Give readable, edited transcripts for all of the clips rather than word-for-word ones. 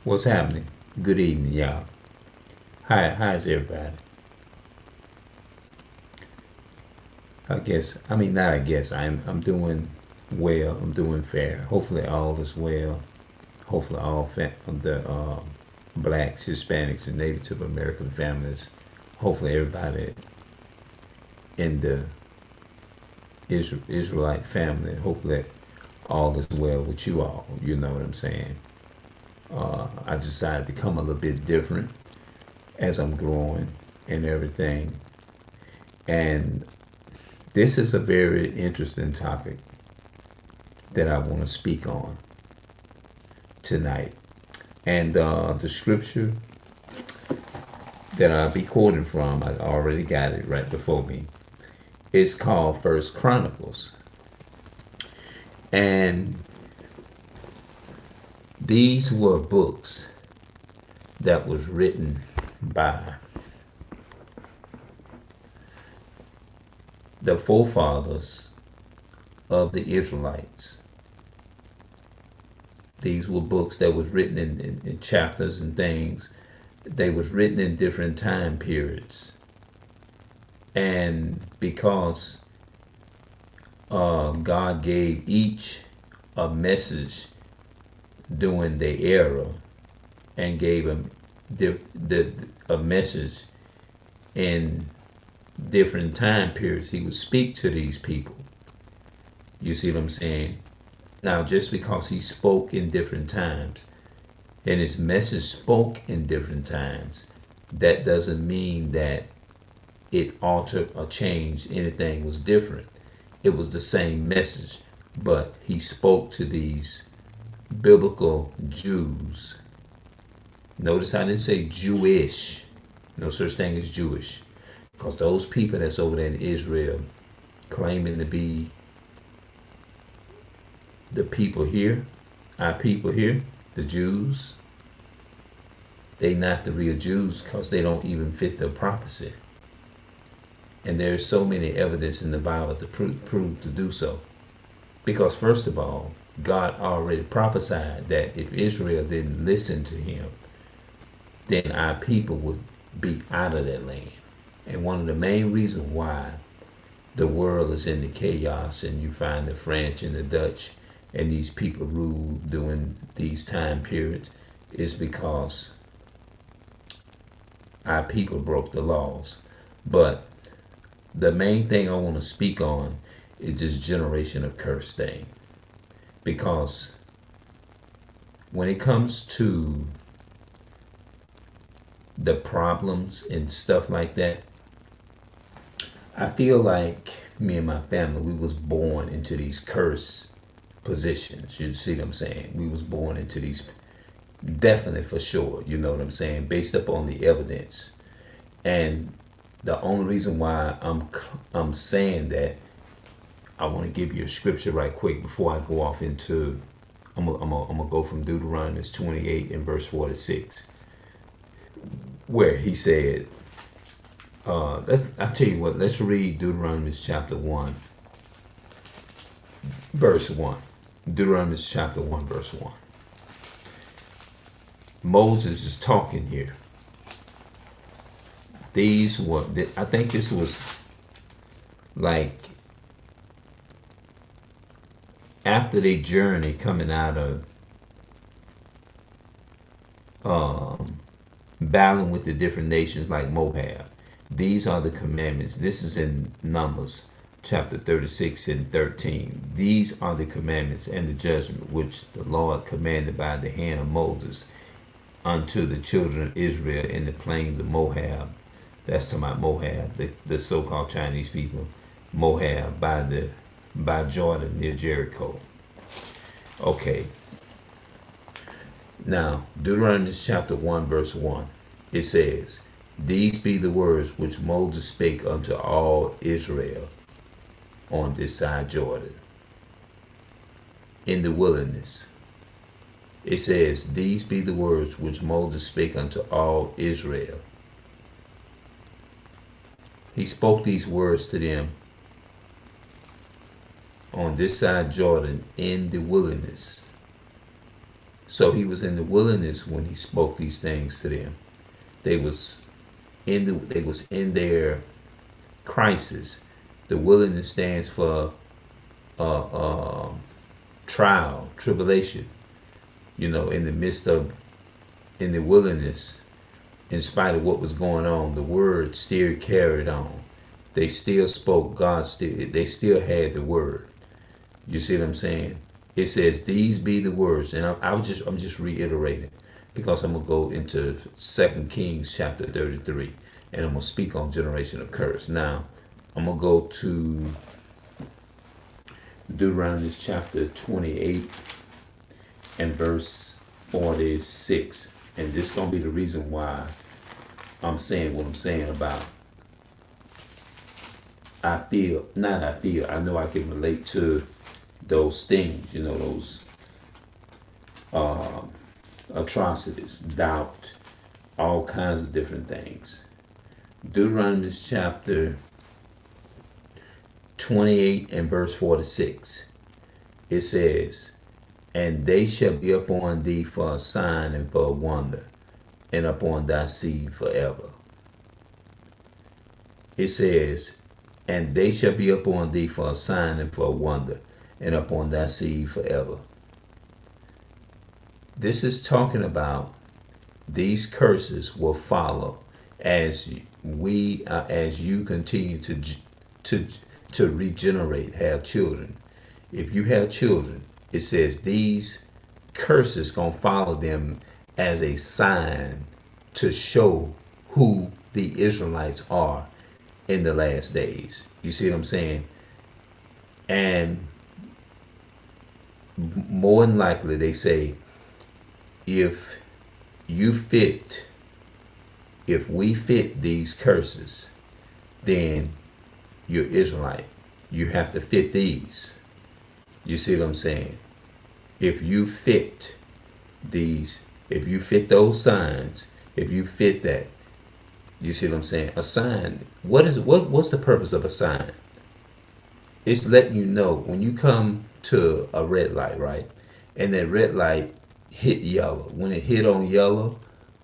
What's happening? Good evening, y'all. How's everybody? Not I guess. I'm doing well. I'm doing fair. Hopefully all is well. Hopefully all the blacks, Hispanics, and Native American families. Hopefully everybody in the Israelite family. Hopefully all is well with you all. You know what I'm saying? I decided to become a little bit different as I'm growing and everything. And this is a very interesting topic that I want to speak on tonight. And the scripture that I'll be quoting from, I already got it right before me. It's called First Chronicles. And these were books that was written by the forefathers of the Israelites. These were books that was written in chapters and things. They was written in different time periods. And because God gave each a message during the era and gave them a message in different time periods, he would speak to these people. You see what I'm saying? Now, just because he spoke in different times and his message spoke in different times, that doesn't mean that it altered or changed. Anything was different. It was the same message, but he spoke to these biblical Jews. Notice I didn't say Jewish. No such thing as Jewish. Because those people that's over there in Israel claiming to be the people here, our people here, the Jews, they not the real Jews because they don't even fit the prophecy. And there's so many evidence in the Bible to prove to do so. Because first of all, God already prophesied that if Israel didn't listen to him, then our people would be out of that land. And one of the main reasons why the world is in the chaos and you find the French and the Dutch and these people rule during these time periods is because our people broke the laws. But the main thing I want to speak on is this generation of curse thing. Because when it comes to the problems and stuff like that, I feel like me and my family, we was born into these curse positions. You see what I'm saying? We was born into these, definitely for sure, you know what I'm saying, based upon the evidence. And the only reason why I'm saying that, I want to give you a scripture right quick before I go off into, I'm gonna go from Deuteronomy 28 and verse 46, where he said, I'll tell you what, let's read Deuteronomy chapter 1, verse 1. Deuteronomy chapter 1, verse 1. Moses is talking here. These were, I think this was like after they journey coming out of battling with the different nations like Moab. These are the commandments. This is in Numbers chapter 36 and 13. These are the commandments and the judgment which the Lord commanded by the hand of Moses unto the children of Israel in the plains of Moab. That's talking about Moab, the so-called Chinese people. Moab by Jordan near Jericho. Okay. Now, Deuteronomy chapter 1, verse 1. It says, these be the words which Moses spake unto all Israel on this side Jordan, in the wilderness. It says, these be the words which Moses spake unto all Israel. He spoke these words to them on this side Jordan in the wilderness. So he was in the wilderness when he spoke these things to them. They was in their crisis. The wilderness stands for uh, uh, trial, tribulation. In the midst of in the wilderness, in spite of what was going on, the word still carried on. They still spoke. They still had the word. You see what I'm saying? It says, "These be the words," and I'm just reiterating because I'm gonna go into 2 Kings chapter 33, and I'm gonna speak on generational curse. Now, I'm gonna go to Deuteronomy chapter 28 and verse 46, and this is gonna be the reason why I'm saying what I'm saying about. I know I can relate to those things, those atrocities, doubt, all kinds of different things. Deuteronomy chapter 28 and verse 46. It says, "And they shall be upon thee for a sign and for a wonder, and upon thy seed forever." It says, "And they shall be upon thee for a sign and for a wonder, and upon thy seed forever." This is talking about these curses will follow as as you continue to regenerate, have children. If you have children, it says these curses gonna follow them as a sign to show who the Israelites are in the last days. You see what I'm saying? And more than likely, they say, if we fit these curses, then you're Israelite. You have to fit these. You see what I'm saying? If you fit those signs, if you fit that, you see what I'm saying? A sign. What's the purpose of a sign? It's letting you know when you come to a red light, right? And that red light hit yellow. When it hit on yellow,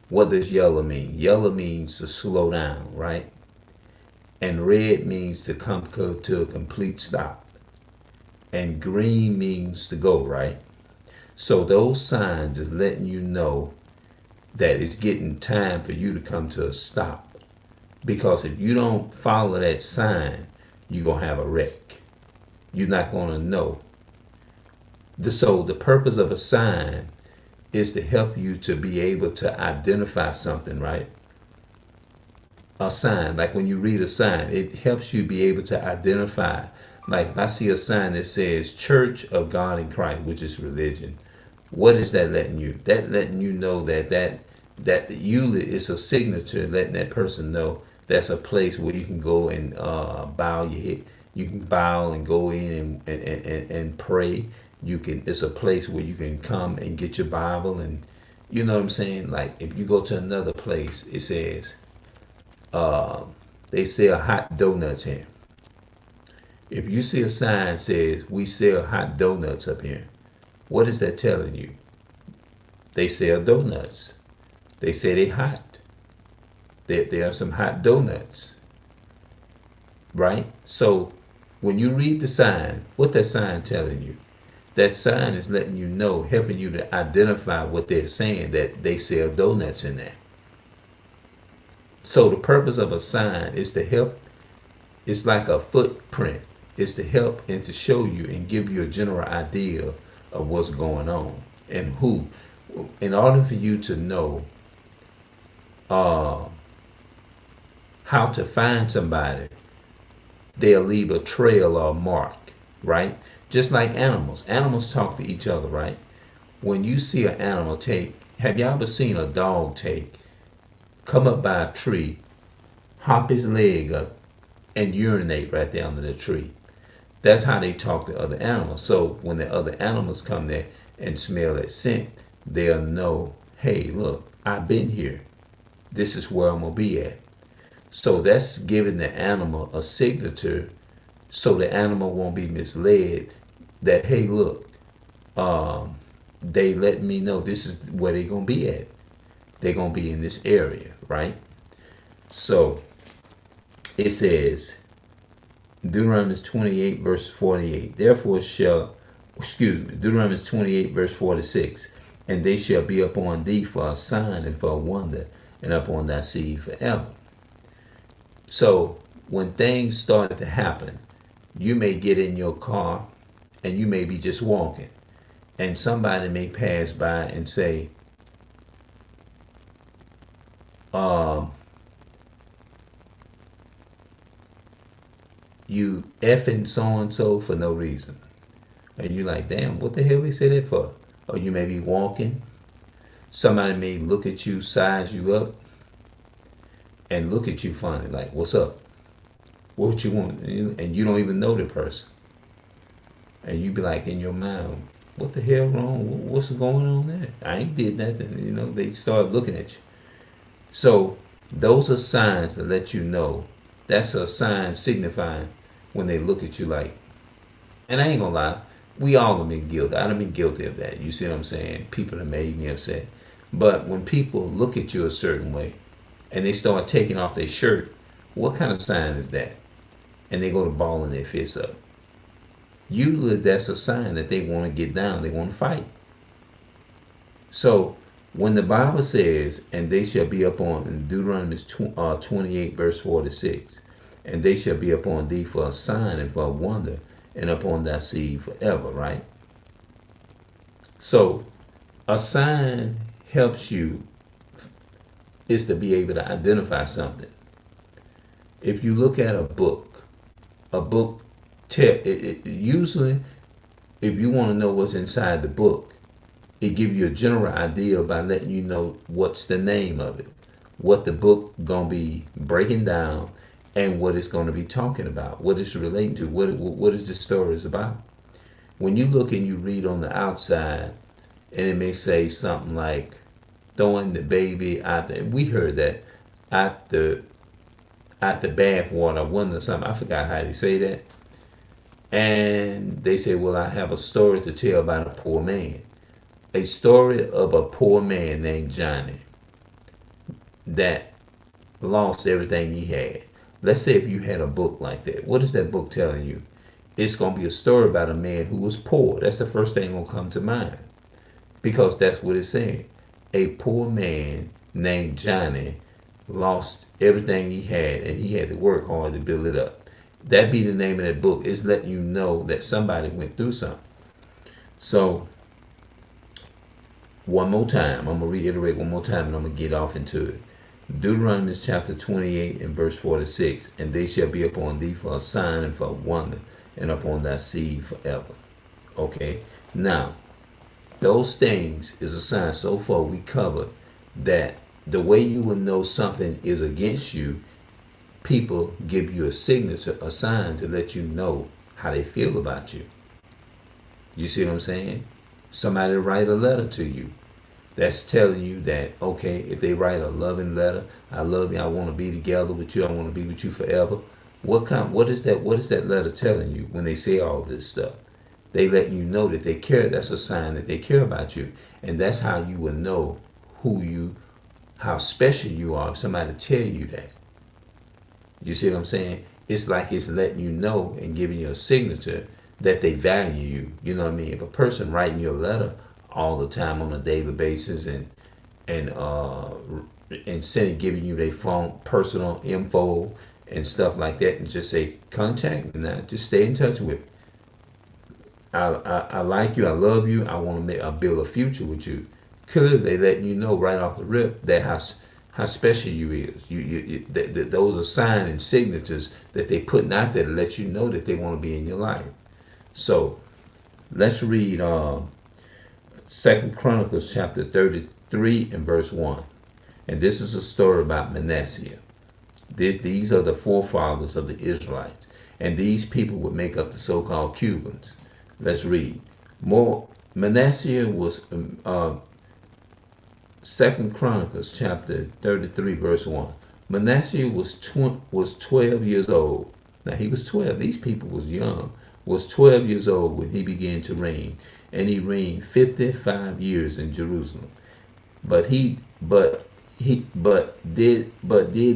what does yellow mean? Yellow means to slow down, right? And red means to come to a complete stop. And green means to go, right? So those signs is letting you know that it's getting time for you to come to a stop. Because if you don't follow that sign, you're going to have a wreck. You're not going to know. So the purpose of a sign is to help you to be able to identify something, right? A sign, like when you read a sign, it helps you be able to identify. Like if I see a sign that says Church of God in Christ, which is religion, what is that letting you? That letting you know that usually it's a signature letting that person know that's a place where you can go and bow your head. You can bow and go in and pray. It's a place where you can come and get your Bible, and you know what I'm saying? Like if you go to another place, it says they sell hot donuts here. If you see a sign that says we sell hot donuts up here, what is that telling you? They sell donuts. They say they hot. There are some hot donuts. Right? So when you read the sign, what that sign telling you? That sign is letting you know, helping you to identify what they're saying, that they sell donuts in there. So the purpose of a sign is to help. It's like a footprint. It's to help and to show you and give you a general idea of what's going on and who. In order for you to know how to find somebody, they'll leave a trail or a mark, right? Just like animals. Animals talk to each other, right? When you see an animal have you ever seen a dog come up by a tree, hop his leg up, and urinate right there under the tree? That's how they talk to other animals. So when the other animals come there and smell that scent, they'll know, hey, look, I've been here. This is where I'm going to be at. So that's giving the animal a signature so the animal won't be misled that, hey, look, they let me know this is where they're gonna be at. They're gonna be in this area, right? So it says, Deuteronomy 28 verse 48. Therefore shall, Deuteronomy 28 verse 46. And they shall be upon thee for a sign and for a wonder, and upon thy seed forever. So when things started to happen, you may get in your car and you may be just walking, and somebody may pass by and say, you effing so and so for no reason. And you're like, damn, what the hell they say that for? Or you may be walking. Somebody may look at you, size you up, and look at you funny, like, what's up? What you want? And you don't even know the person. And you be like in your mind, what the hell wrong? What's going on there? I ain't did nothing. They start looking at you. So those are signs that let you know. That's a sign signifying when they look at you like, and I ain't gonna lie, we all have been guilty. I done been guilty of that. You see what I'm saying? People have made me upset. But when people look at you a certain way and they start taking off their shirt, what kind of sign is that? And they go to balling their fists up. Usually that's a sign that they want to get down. They want to fight. So when the Bible says, and they shall be upon, in Deuteronomy 28 verse 46, and they shall be upon thee for a sign and for a wonder, and upon thy seed forever, right? So a sign helps you is to be able to identify something. If you look at a book usually, if you want to know what's inside the book, it gives you a general idea by letting you know what's the name of it, what the book gonna be breaking down, and what it's gonna be talking about, what it's relating to, what is the story is about. When you look and you read on the outside, and it may say something like throwing the baby out there. We heard that out the bath water, or something. I forgot how they say that. And they say, well, I have a story to tell about a poor man. A story of a poor man named Johnny that lost everything he had. Let's say if you had a book like that, what is that book telling you? It's going to be a story about a man who was poor. That's the first thing going to come to mind, because that's what it's saying. A poor man named Johnny lost everything he had, and he had to work hard to build it up. That be the name of that book. It's letting you know that somebody went through something. So one more time, I'm going to reiterate one more time, and I'm going to get off into it. Deuteronomy chapter 28 and verse 46, and they shall be upon thee for a sign and for a wonder, and upon thy seed forever. Okay, now those things is a sign. So far we covered that the way you will know something is against you, people give you a signature, a sign to let you know how they feel about you. You see what I'm saying? Somebody write a letter to you. That's telling you that, okay, if they write a loving letter, I love you, I want to be together with you, I want to be with you forever. What is that letter telling you when they say all this stuff? They let you know that they care. That's a sign that they care about you. And that's how you will know how special you are if somebody tell you that. You see what I'm saying? It's like it's letting you know and giving you a signature that they value you. You know what I mean? If a person writing you a letter all the time on a daily basis and sending, giving you their phone, personal info and stuff like that, and just say, contact me now, just stay in touch with me. I like you, I love you, I want to build a future with you. Clearly, they letting you know right off the rip that how special you is. Those are signs and signatures that they putting out there to let you know that they want to be in your life. So let's read 2 Chronicles chapter 33 and verse 1. And this is a story about Manasseh. These are the forefathers of the Israelites. And these people would make up the so-called Cubans. Let's read. Manasseh was 2 Chronicles chapter 33 verse 1. Manasseh was 12 years old. Now he was 12. These people was young. Was 12 years old when he began to reign. and he reigned 55 years in Jerusalem. But he did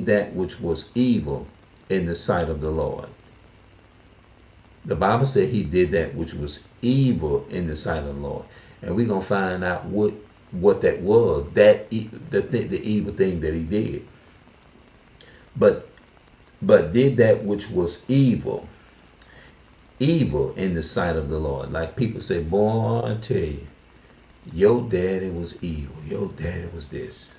that which was evil in the sight of the Lord. The Bible said he did that which was evil in the sight of the Lord, and we're gonna find out what that was. The evil thing that he did. But did that which was evil in the sight of the Lord. Like people say, boy, I tell you, your daddy was evil. Your daddy was this.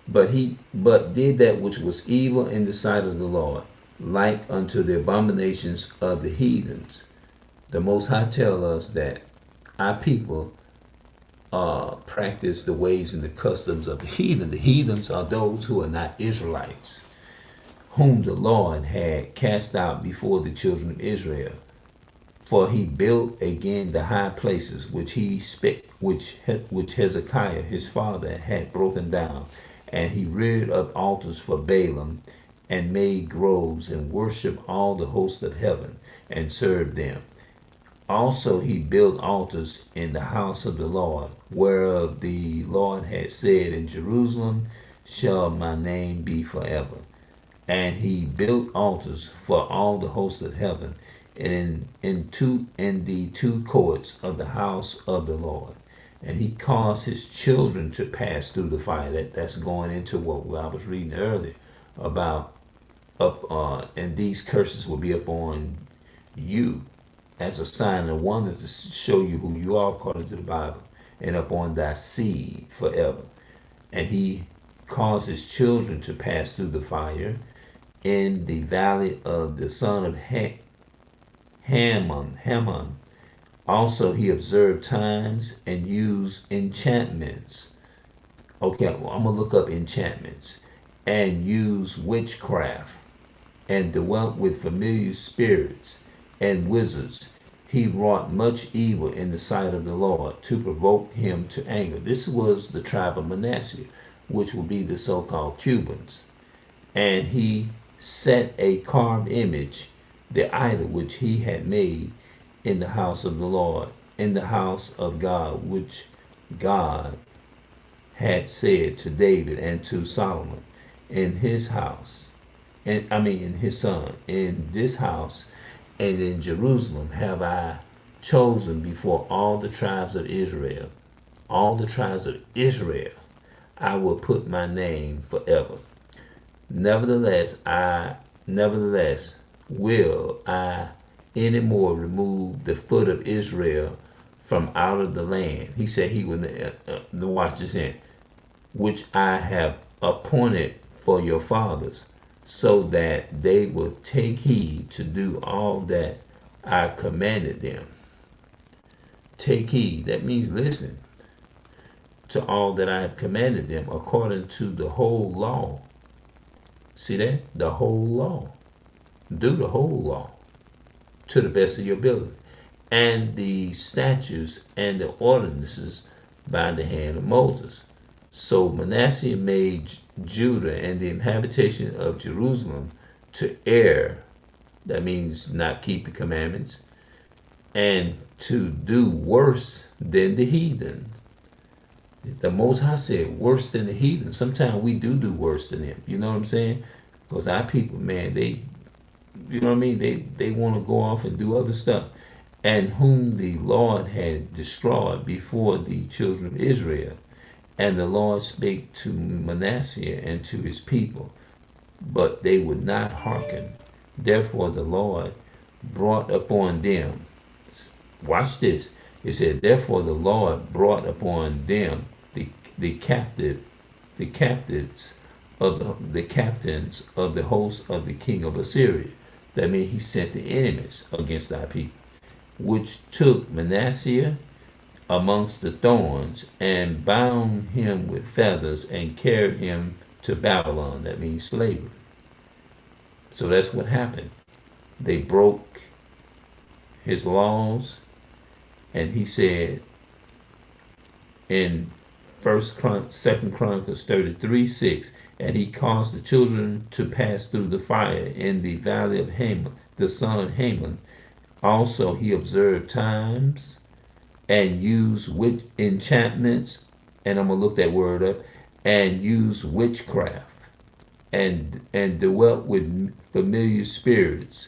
But did that which was evil in the sight of the Lord, like unto the abominations of the heathens. The Most High tell us that our people practice the ways and the customs of the heathen. The heathens are those who are not Israelites, whom the Lord had cast out before the children of Israel. For he built again the high places which Hezekiah his father had broken down, and he reared up altars for Balaam, and made groves, and worshipped all the hosts of heaven, and served them. Also he built altars in the house of the Lord, whereof the Lord had said, in Jerusalem shall my name be forever. And he built altars for all the hosts of heaven, and in the two courts of the house of the Lord. And he caused his children to pass through the fire. That's going into what I was reading earlier about and these curses will be upon you as a sign and a wonder to show you who you are according to the Bible, and upon thy seed forever. And he caused his children to pass through the fire in the valley of the son of Hammon. Also he observed times and used enchantments. Okay, well, I'm going to look up enchantments. And used witchcraft, and dwelt with familiar spirits and wizards. He wrought much evil in the sight of the Lord to provoke him to anger. This was the tribe of Manasseh, which will be the so-called Cubans. And he set a carved image, the idol which he had made in the house of the Lord, in the house of God, which God had said to David and to Solomon, in his house, in his son, in this house and in Jerusalem have I chosen before all the tribes of Israel. All the tribes of Israel I will put my name forever. Nevertheless will I any more remove the foot of Israel from out of the land. He said he would, watch this in, which I have appointed for your fathers, so that they will take heed to do all that I commanded them. Take heed, that means listen to all that I have commanded them according to the whole law. See that? The whole law. Do the whole law to the best of your ability. And the statutes and the ordinances by the hand of Moses. So Manasseh made Judah and the inhabitation of Jerusalem to err. That means not keep the commandments. And to do worse than the heathen. The Most High said worse than the heathen. Sometimes we do worse than them. You know what I'm saying? Because our people, man, they, you know what I mean? They want to go off and do other stuff. And whom the Lord had destroyed before the children of Israel. And the Lord spake to Manasseh and to his people, but they would not hearken. Therefore the Lord brought upon them, watch this, it said, therefore the Lord brought upon them the captains of the host of the king of Assyria. That means he sent the enemies against our people, which took Manasseh amongst the thorns, and bound him with feathers, and carried him to Babylon. That means slavery. So that's what happened. They broke his laws, and he said in 2 Chronicles 33:6, and he caused the children to pass through the fire in the valley of Hammon, the son of Hammon. Also he observed times and use witch enchantments, and I'm gonna look that word up, and use witchcraft, and dwelt with familiar spirits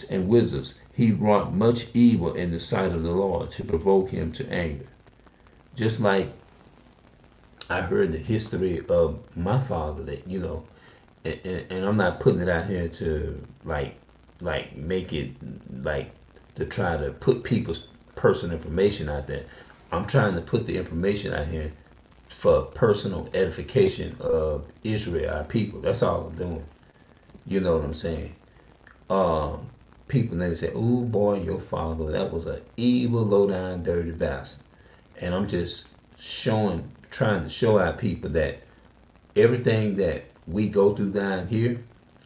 and wizards. He wrought much evil in the sight of the Lord to provoke him to anger. Just like I heard the history of my father, that and I'm not putting it out here to make it like to try to put people's personal information out there. I'm trying to put the information out here for personal edification of Israel, our people. That's all I'm doing. You know what I'm saying? Um, People never say, "Oh boy, your father, that was an evil, low down, dirty bastard." And I'm just trying to show our people that everything that we go through down here,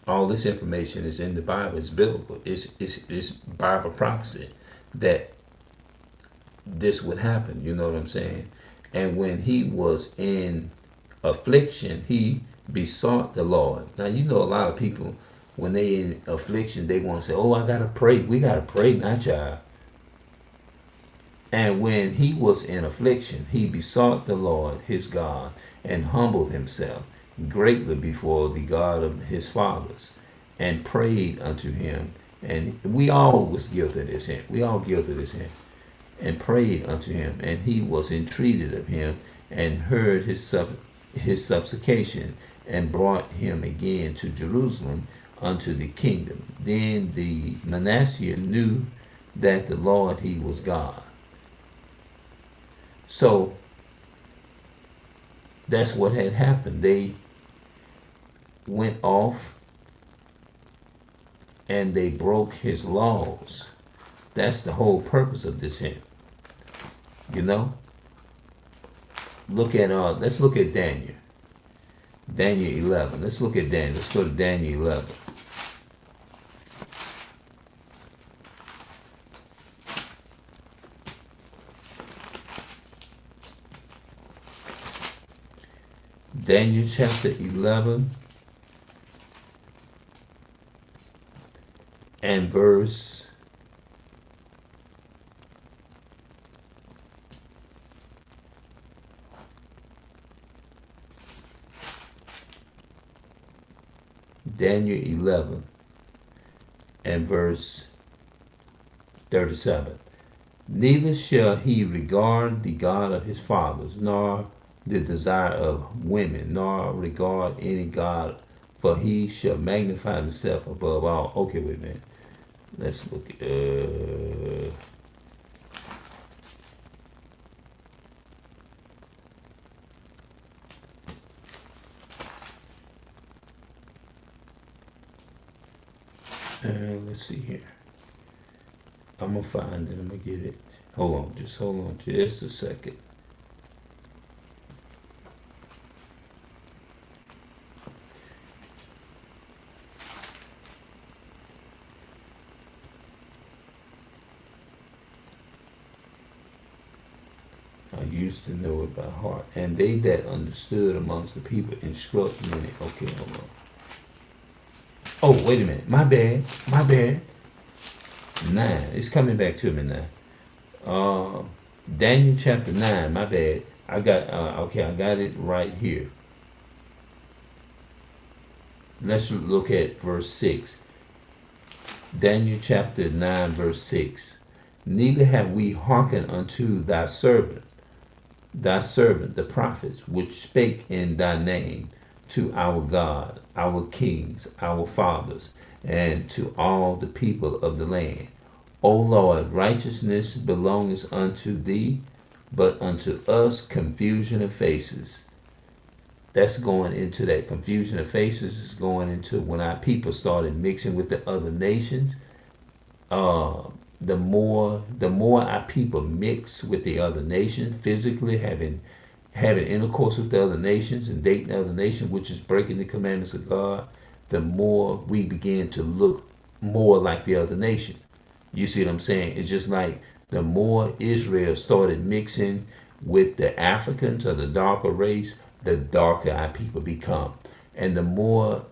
all this information is in the Bible. It's biblical. It's Bible prophecy that this would happen. You know what I'm saying? And when he was in affliction, he besought the Lord. Now you know a lot of people when they in affliction, they want to say, "Oh, I gotta pray. We gotta pray, not child." And when he was in affliction, he besought the Lord his God and humbled himself greatly before the God of his fathers and prayed unto him. And we all was guilty of this sin. We all guilty of this sin. And prayed unto him, and he was entreated of him, and heard his supplication, and brought him again to Jerusalem unto the kingdom. Then the Manasseh knew that the Lord he was God. So that's what had happened. They went off and they broke his laws. That's the whole purpose of this hymn. You know? Let's look at Daniel. Daniel 11. Let's look at Daniel. Let's go to Daniel 11. Daniel chapter 11 and verse 37. Neither shall he regard the God of his fathers, nor the desire of women, nor regard any God, for he shall magnify himself above all. Okay, wait a minute. Let's look. Let's see here. I'm gonna find it. I'm gonna get it. Hold on just a second. I used to know it by heart. And they that understood amongst the people instruct many. Okay, hold on. Oh, wait a minute. My bad. 9. It's coming back to me now. Daniel chapter 9. My bad. I got it right here. Let's look at verse 6. Daniel chapter 9, verse 6. Neither have we hearkened unto thy servant, the prophets, which spake in thy name, to our God, our kings, our fathers, and to all the people of the land. O Lord, righteousness belongeth unto thee, but unto us confusion of faces. That's going into that confusion of faces is going into when our people started mixing with the other nations. The more our people mix with the other nations, physically having intercourse with the other nations and dating the other nation, which is breaking the commandments of God, the more we begin to look more like the other nation. You see what I'm saying? It's just like the more Israel started mixing with the Africans or the darker race, the darker our people become. And the more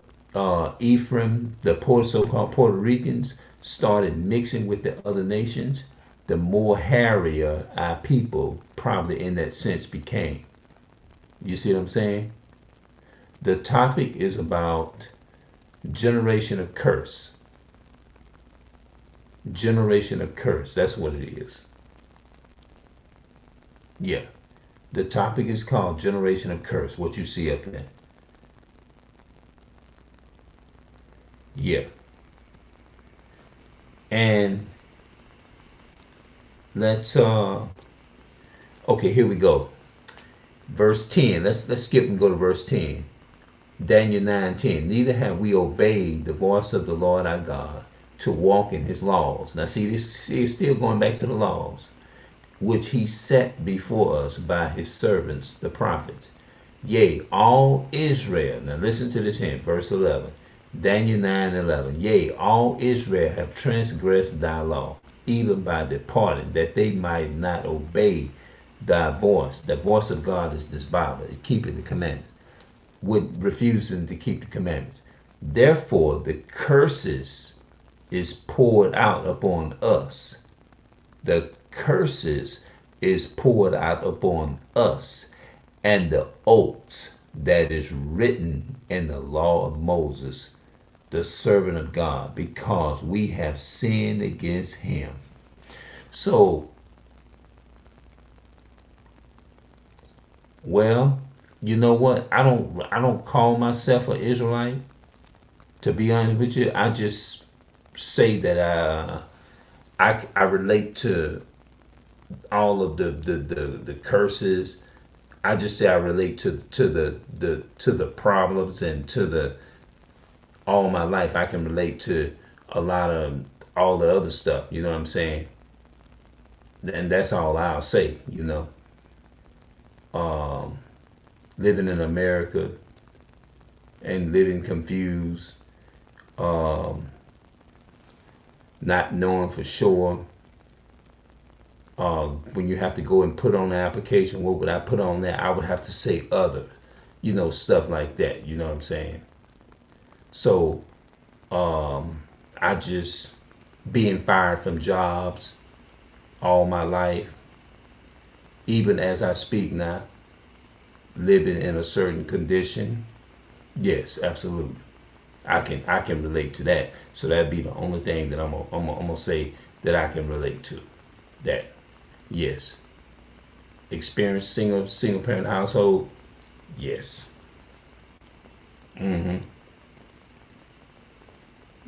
Ephraim, the so-called Puerto Ricans, started mixing with the other nations, the more hairier our people probably in that sense became. You see what I'm saying? The topic is about generation of curse. Generation of curse. That's what it is. Yeah. The topic is called Generation of Curse. What you see up there. Yeah. And let's okay, here we go. Verse 10. Let's skip and go to verse 10. Daniel 9:10. Neither have we obeyed the voice of the Lord our God to walk in his laws. Now see, this is still going back to the laws, which he set before us by his servants, the prophets. Yea, all Israel. Now listen to this here, verse 11. Daniel 9:11. Yea, all Israel have transgressed thy law, even by departing, that they might not obey thy voice. The voice of God is this Bible, keeping the commandments, with refusing to keep the commandments. Therefore, the curses is poured out upon us. The curses is poured out upon us, and the oaths that is written in the law of Moses, the servant of God, because we have sinned against him. So, well, you know what? I don't call myself an Israelite. To be honest with you, I just say that I relate to all of the curses. I just say I relate to the problems and to the all my life. I can relate to a lot of all the other stuff. You know what I'm saying? And that's all I'll say. You know, living in America and living confused, not knowing for sure. When you have to go and put on the application, what would I put on there? I would have to say other, you know, stuff like that. You know what I'm saying? So, I just being fired from jobs all my life, even as I speak now, living in a certain condition. Yes, absolutely. I can relate to that. So that'd be the only thing that I'm gonna say that I can relate to. That, yes. Experience single parent household. Yes.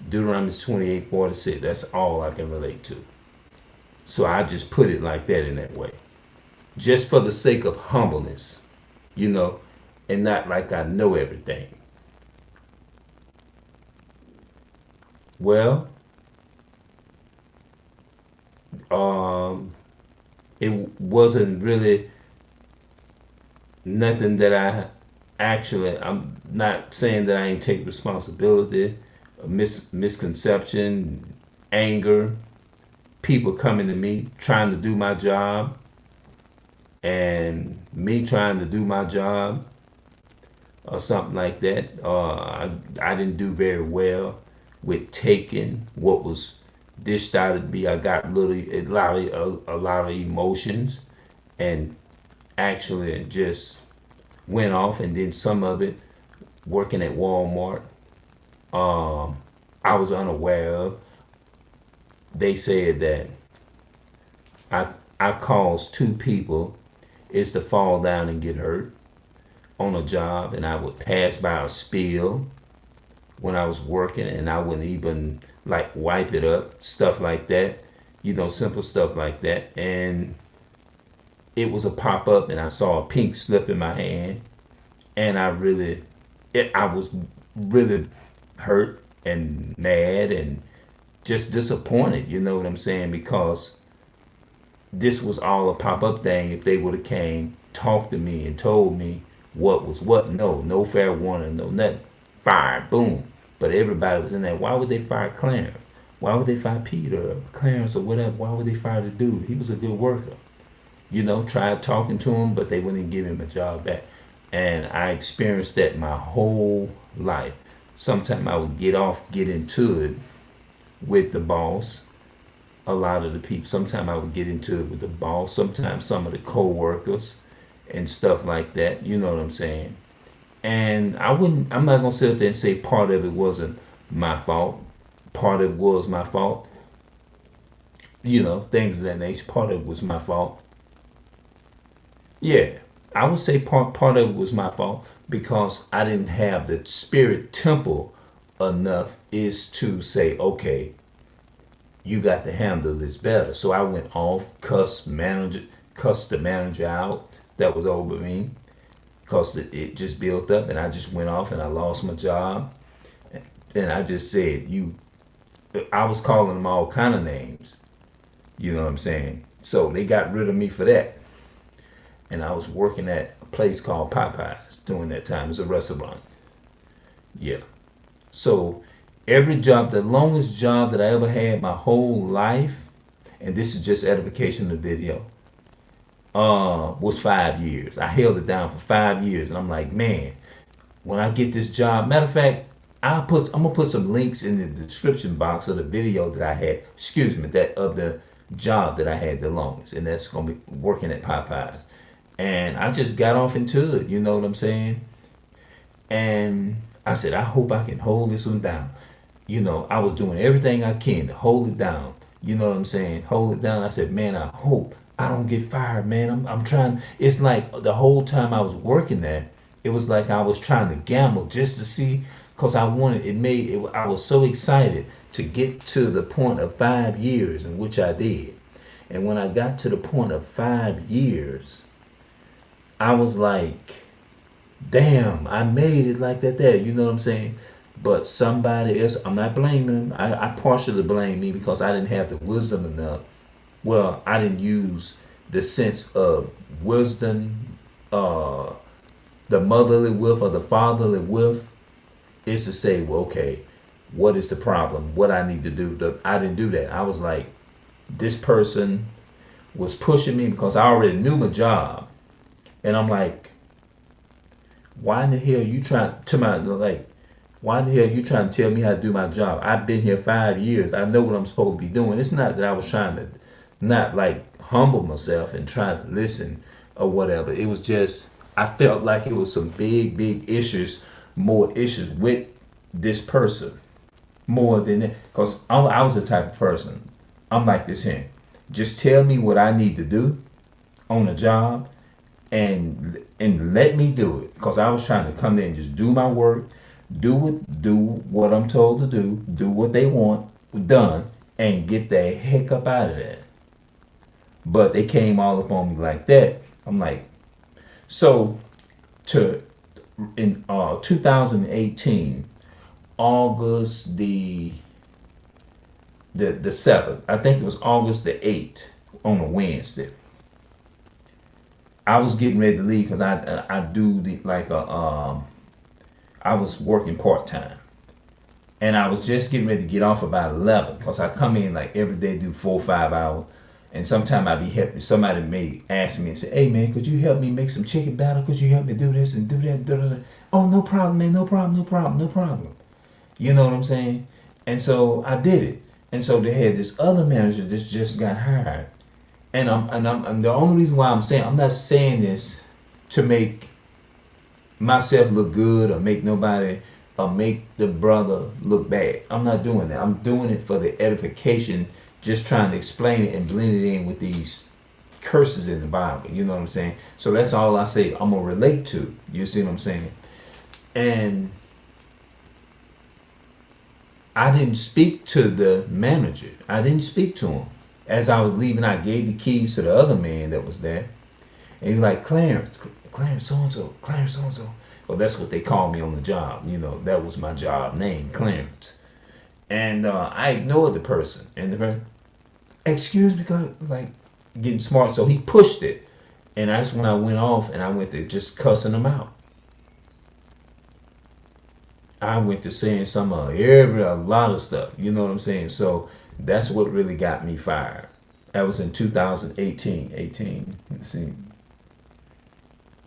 Deuteronomy 28:46. That's all I can relate to. So I just put it like that in that way, just for the sake of humbleness, you know, and not like I know everything. Well, it wasn't really nothing that I'm not saying that I ain't take responsibility, misconception, anger, people coming to me trying to do my job, and me trying to do my job or something like that. I didn't do very well with taking what was dished out at me. I got a lot of emotions, and actually just went off. And then some of it, working at Walmart, I was unaware of. They said that I caused two people is to fall down and get hurt on a job, and I would pass by a spill when I was working, and I wouldn't even like wipe it up, stuff like that, you know, simple stuff like that. And it was a pop up, and I saw a pink slip in my hand, and I was really hurt and mad and just disappointed, you know what I'm saying? Because this was all a pop-up thing. If they would have came, talked to me and told me what was what, no fair warning, no nothing, fire, boom. But everybody was in there. Why would they fire Clarence? Why would they fire Peter or Clarence or whatever? Why would they fire the dude? He was a good worker. You know, tried talking to him, but they wouldn't give him a job back. And I experienced that my whole life. Sometimes I would get into it with the boss, a lot of the people. Sometimes I would get into it with the boss, sometimes some of the co-workers and stuff like that. You know what I'm saying? And I'm not gonna sit up there and say part of it wasn't my fault. Part of it was my fault. You know, things of that nature. Part of it was my fault. Yeah, I would say part of it was my fault because I didn't have the spirit temple enough is to say, okay, you got to handle this better. So I went off, cussed the manager out that was over me, because it just built up, and I just went off and I lost my job. And I just said, I was calling them all kind of names. You know what I'm saying? So they got rid of me for that. And I was working at a place called Popeyes during that time. It's a restaurant. Yeah. So every job, the longest job that I ever had my whole life, and this is just edification of the video, was 5 years. I held it down for 5 years, and I'm like, man, when I get this job, matter of fact, I'm gonna put some links in the description box of the video that I had, that of the job that I had the longest, and that's gonna be working at Popeyes. And I just got off into it, you know what I'm saying? And I said, I hope I can hold this one down. You know, I was doing everything I can to hold it down. You know what I'm saying? Hold it down. I said, man, I hope I don't get fired, man. I'm trying. It's like the whole time I was working there, it was like I was trying to gamble just to see, because I wanted, I was so excited to get to the point of 5 years, in which I did. And when I got to the point of 5 years, I was like, damn, I made it like that there. You know what I'm saying? But somebody else, I'm not blaming them. I partially blame me because I didn't have the wisdom enough. Well, I didn't use the sense of wisdom, the motherly with or the fatherly with, is to say, well, okay, what is the problem? What I need to do? I didn't do that. I was like, this person was pushing me because I already knew my job. And I'm like, why in the hell you trying to why the hell you trying to tell me how to do my job? I've been here 5 years. I know what I'm supposed to be doing. It's not that I was trying to not like humble myself and try to listen or whatever. It was just, I felt like it was some big issues, more issues with this person more than that. Because I was the type of person, I'm like this here. Just tell me what I need to do on a job and let me do it, because I was trying to come in and just do my work, do what I'm told to do what they want done, and get the heck up out of there. But they came all up on me like that. I'm like, so in 2018, August the 7th, I think it was August the 8th, on a Wednesday, I was getting ready to leave because I do I was working part-time, and I was just getting ready to get off about 11, because I come in like every day, do 4 or 5 hours, and sometimes I be helping. Somebody may ask me and say, hey man, could you help me make some chicken batter? Could you help me do this and do that? Da, da, da. Oh, no problem, man, no problem. You know what I'm saying? And so I did it. And so they had this other manager that just got hired. And the only reason why I'm not saying this to make myself look good or make nobody or make the brother look bad. I'm not doing that. I'm doing it for the edification, just trying to explain it and blend it in with these curses in the Bible. You know what I'm saying? So that's all I say I'm gonna relate to. You see what I'm saying? And I didn't speak to the manager. I didn't speak to him. As I was leaving, I gave the keys to the other man that was there. And he's like, Clarence so-and-so, Clarence so-and-so. Well, that's what they called me on the job. You know, that was my job name, Clarence. And I ignored the person. And the person, excuse me, like getting smart. So he pushed it. And that's when I went off and I went to just cussing him out. I went to saying a lot of stuff. You know what I'm saying? So that's what really got me fired. That was in 2018. Let's see.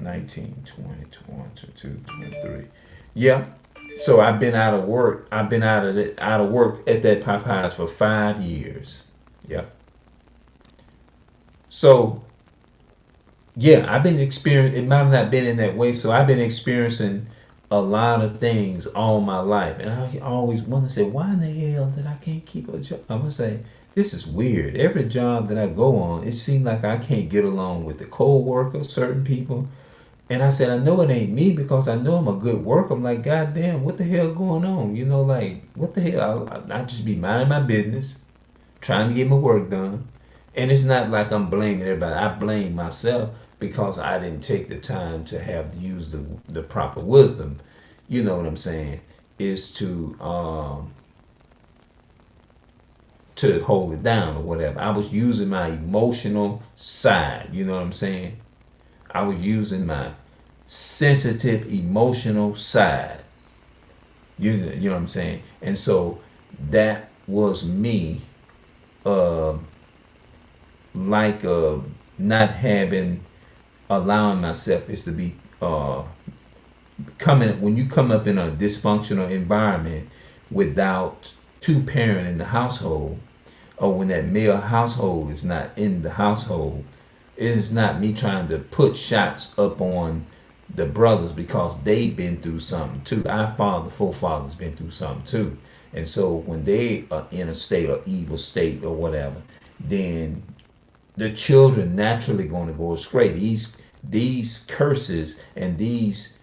19, 20, 21, 22, 23. Yeah. So I've been out of work. I've been out of work at that Popeyes for 5 years. Yeah. So yeah, I've been experiencing. It might have not been in that way. So I've been experiencing a lot of things all my life, and I always want to say, why in the hell that I can't keep a job? I'm gonna say this is weird. Every job that I go on, it seems like I can't get along with the co-workers, certain people. And I said, I know it ain't me because I know I'm a good worker. I'm like, God damn, what the hell going on? You know, like, what the hell? I just be minding my business, trying to get my work done. And it's not like I'm blaming everybody. I blame myself because I didn't take the time to have to use the proper wisdom. You know what I'm saying? Is to hold it down or whatever. I was using my emotional side. You know what I'm saying? I was using my sensitive emotional side. You know what I'm saying? And so that was me, uh, like not having allowing myself is to be coming when you come up in a dysfunctional environment without two parent in the household, or when that male household is not in the household. It is not me trying to put shots up on the brothers because they've been through something too. Our forefathers been through something too. And so when they are in a state or evil state or whatever, then the children naturally going to go astray. These curses and these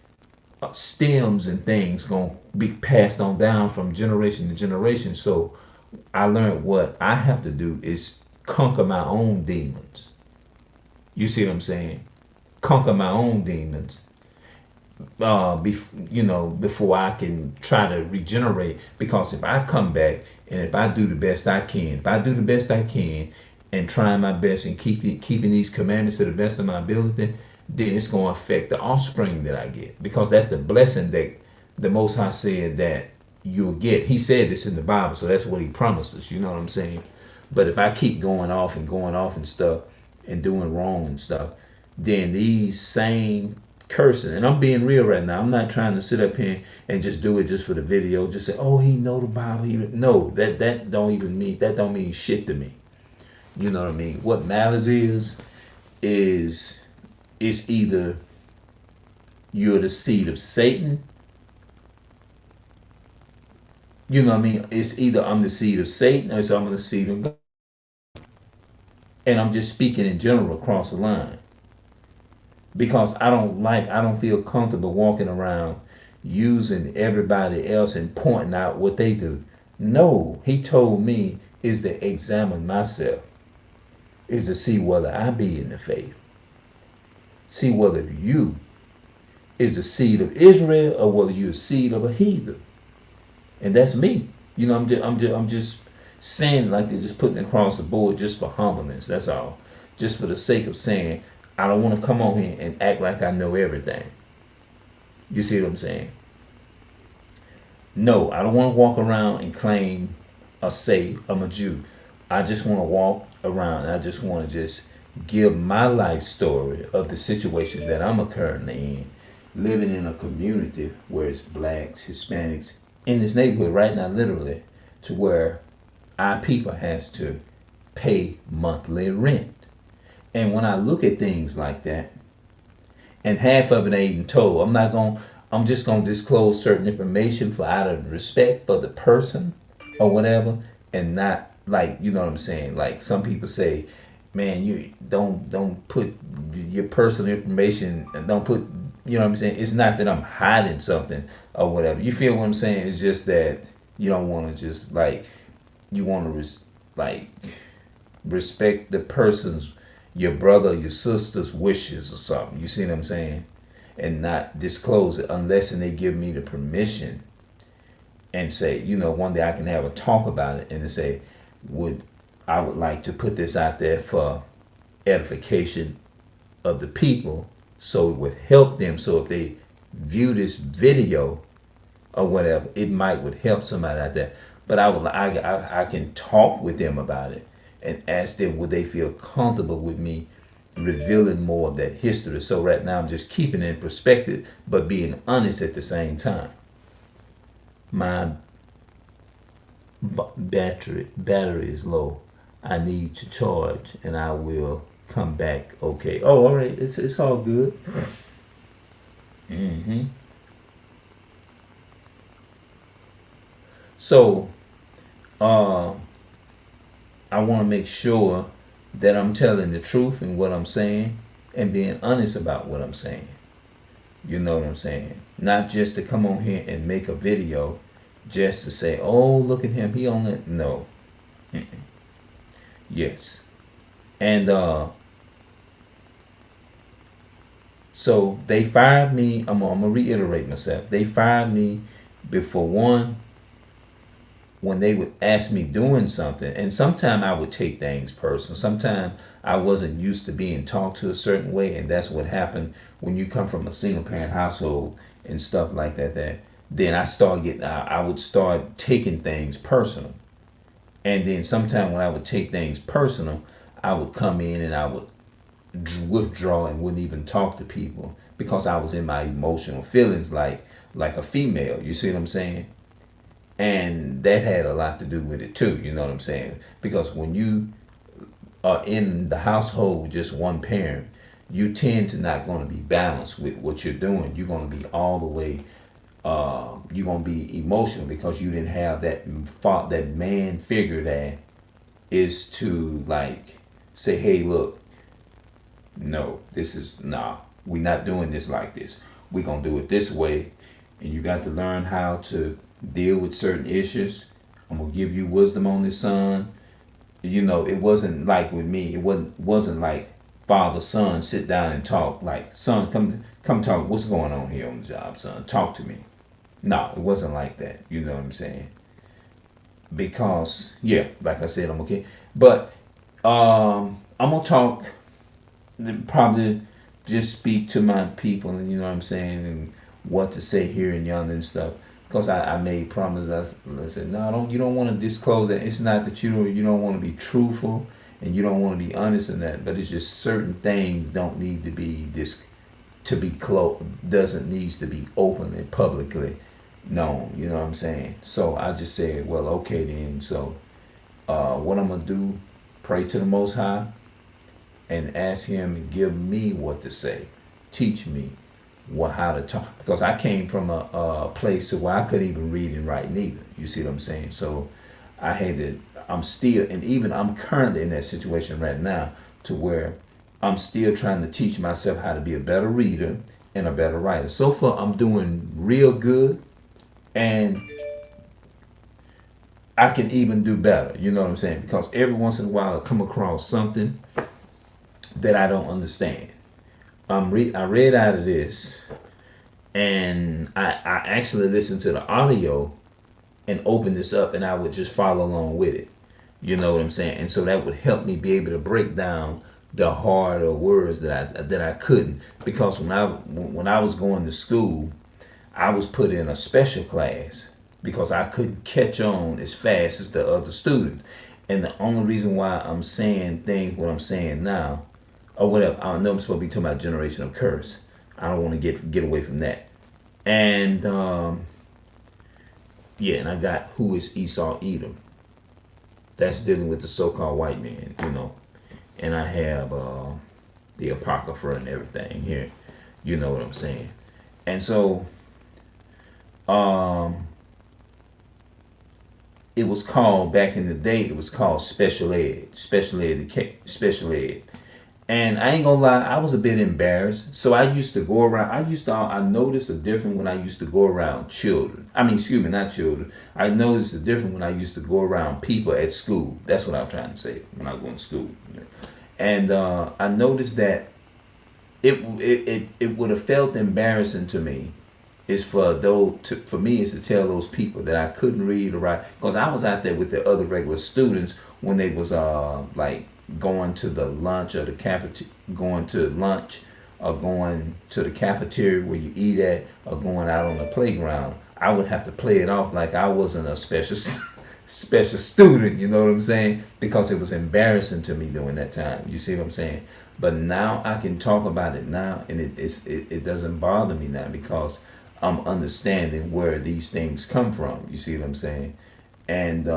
stems and things going to be passed on down from generation to generation. So I learned what I have to do is conquer my own demons. You see what I'm saying? Conquer my own demons. Before I can try to regenerate. Because if I come back and if I do the best I can, and trying my best and keeping these commandments to the best of my ability, then it's going to affect the offspring that I get. Because that's the blessing that the Most High said that you'll get. He said this in the Bible, so that's what He promised us. You know what I'm saying? But if I keep going off and stuff and doing wrong and stuff, then these same cursing, and I'm being real right now. I'm not trying to sit up here and just do it just for the video. Just say, oh, he know the Bible. No, that don't mean shit to me. You know what I mean? What matters is it's either you're the seed of Satan. You know what I mean? It's either I'm the seed of Satan or it's I'm the seed of God. And I'm just speaking in general across the line. Because I don't feel comfortable walking around using everybody else and pointing out what they do. No, he told me is to examine myself, is to see whether I be in the faith. See whether you is a seed of Israel or whether you're a seed of a heathen. And that's me. You know, I'm just saying like they're just putting it across the board just for humbleness. That's all. Just for the sake of saying I don't want to come on here and act like I know everything. You see what I'm saying? No, I don't want to walk around and claim or say I'm a Jew. I just want to walk around and I just want to just give my life story of the situation that I'm currently in, living in a community where it's blacks, Hispanics, in this neighborhood right now, literally, to where our people has to pay monthly rent. And when I look at things like that, and half of it ain't even told, I'm just gonna disclose certain information for out of respect for the person or whatever, and not like, you know what I'm saying? Like some people say, man, you don't put your personal information, don't put, you know what I'm saying? It's not that I'm hiding something or whatever. You feel what I'm saying? It's just that you don't want to just like, you want to like respect the person's, your brother, your sister's wishes or something. You see what I'm saying? And not disclose it unless and they give me the permission and say, you know, one day I can have a talk about it and to say, I would like to put this out there for edification of the people so it would help them. So if they view this video or whatever, it would help somebody out there. But I can talk with them about it and ask them would they feel comfortable with me revealing more of that history. So right now I'm just keeping it in perspective, but being honest at the same time. My battery is low. I need to charge, and I will come back. Okay. Oh, all right. It's all good. Hmm. So, uh, I want to make sure that I'm telling the truth in what I'm saying and being honest about what I'm saying. You know what I'm saying? Not just to come on here and make a video just to say, "Oh, look at him. He on it." No. Yes. And so they fired me. I'm gonna reiterate myself. They fired me before one when they would ask me doing something, and sometimes I would take things personal. Sometimes I wasn't used to being talked to a certain way, and that's what happened when you come from a single parent household and stuff like that. Then I would start taking things personal, and then sometimes when I would take things personal, I would come in and I would withdraw and wouldn't even talk to people because I was in my emotional feelings like a female. You see what I'm saying? And that had a lot to do with it too. You know what I'm saying? Because when you are in the household with just one parent, you tend to not going to be balanced with what you're doing. You're going to be all the way. You're going to be emotional because you didn't have that man figure that is to like say, hey, look, no, this is nah. We're not doing this like this. We're gonna do it this way, and you got to learn how to deal with certain issues. I'm gonna give you wisdom on this, son. You know, it wasn't like with me. It wasn't like father son sit down and talk. Like son, come talk. What's going on here on the job, son? Talk to me. No, it wasn't like that. You know what I'm saying? Because yeah, like I said, I'm okay. But I'm gonna talk probably just speak to my people, and you know what I'm saying, and what to say here and yonder and stuff. Because I made promises. I said, no, don't you don't want to disclose that. It's not that you don't want to be truthful and you don't want to be honest in that, but it's just certain things don't need to be this to be close doesn't needs to be openly publicly known. You know what I'm saying? So I just said, well, okay then. So what I'm gonna do? Pray to the Most High and ask him to give me what to say, teach me how to talk, because I came from a place where I couldn't even read and write neither. You see what I'm saying? So I had to. I'm still, and even I'm currently in that situation right now, to where I'm still trying to teach myself how to be a better reader and a better writer. So far, I'm doing real good, and I can even do better. You know what I'm saying? Because every once in a while, I come across something that I don't understand. I read out of this, and I actually listened to the audio and open this up, and I would just follow along with it. You know what I'm saying? And so that would help me be able to break down the harder words that I couldn't, because when I was going to school, I was put in a special class because I couldn't catch on as fast as the other students. And the only reason why I'm saying things what I'm saying now, or whatever, I know I'm supposed to be talking about generational curse. I don't want to get away from that. And yeah, and I got who is Esau Edom. That's dealing with the so-called white man, you know. And I have the Apocrypha and everything here. You know what I'm saying? And so it was called, back in the day, it was called special ed. Special ed. And I ain't gonna lie, I was a bit embarrassed. So I used to go around, I noticed a difference when I used to go around children. I mean, excuse me, not children. I noticed a difference when I used to go around people at school. That's what I'm trying to say, when I was going to school. And I noticed that it would have felt embarrassing to me is for me is to tell those people that I couldn't read or write, because I was out there with the other regular students when they was like going to the lunch or the cafeteria, going to lunch or going to the cafeteria where you eat at, or going out on the playground. I would have to play it off like I wasn't a special student, you know what I'm saying? Because it was embarrassing to me during that time. You see what I'm saying? But now I can talk about it now, and it doesn't bother me now because I'm understanding where these things come from. You see what I'm saying? And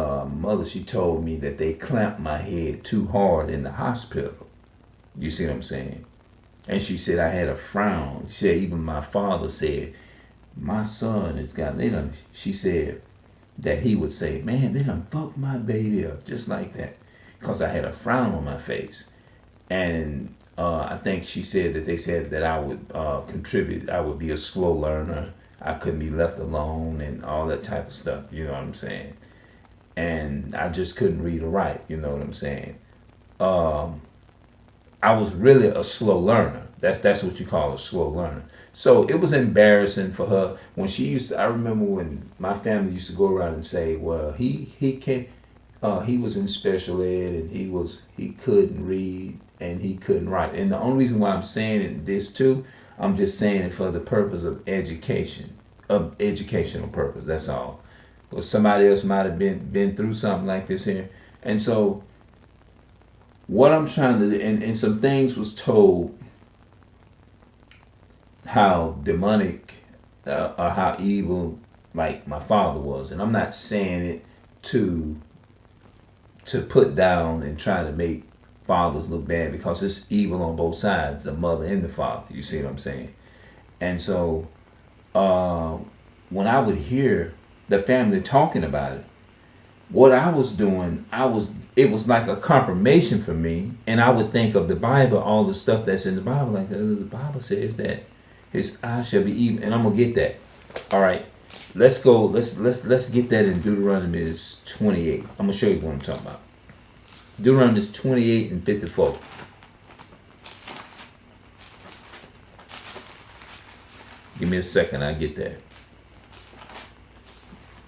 mother, she told me that they clamped my head too hard in the hospital. You see what I'm saying? And she said I had a frown. She said even my father said, my son has got, they done, she said that he would say, man, they done fucked my baby up just like that. Because I had a frown on my face. And I think she said that they said that I would contribute, I would be a slow learner. I couldn't be left alone and all that type of stuff. You know what I'm saying? And I just couldn't read or write. You know what I'm saying? I was really a slow learner. That's what you call a slow learner. So it was embarrassing for her when she used to. I remember when my family used to go around and say, "Well, he can't. He was in special ed and he couldn't read and he couldn't write." And the only reason why I'm saying this too, I'm just saying it for the purpose of education, of educational purpose. That's all. Or somebody else might have been through something like this here, and so what I'm trying to do, and some things was told how demonic or how evil like my father was, and I'm not saying it to put down and try to make fathers look bad, because it's evil on both sides, the mother and the father. You see what I'm saying? And so when I would hear the family talking about it, what I was doing, it was like a confirmation for me, and I would think of the Bible, all the stuff that's in the Bible, like the Bible says that his eyes shall be evil, and I'm gonna get that. All right, let's go. Let's get that in Deuteronomy 28. I'm gonna show you what I'm talking about. Deuteronomy 28 and 54. Give me a second, I get that.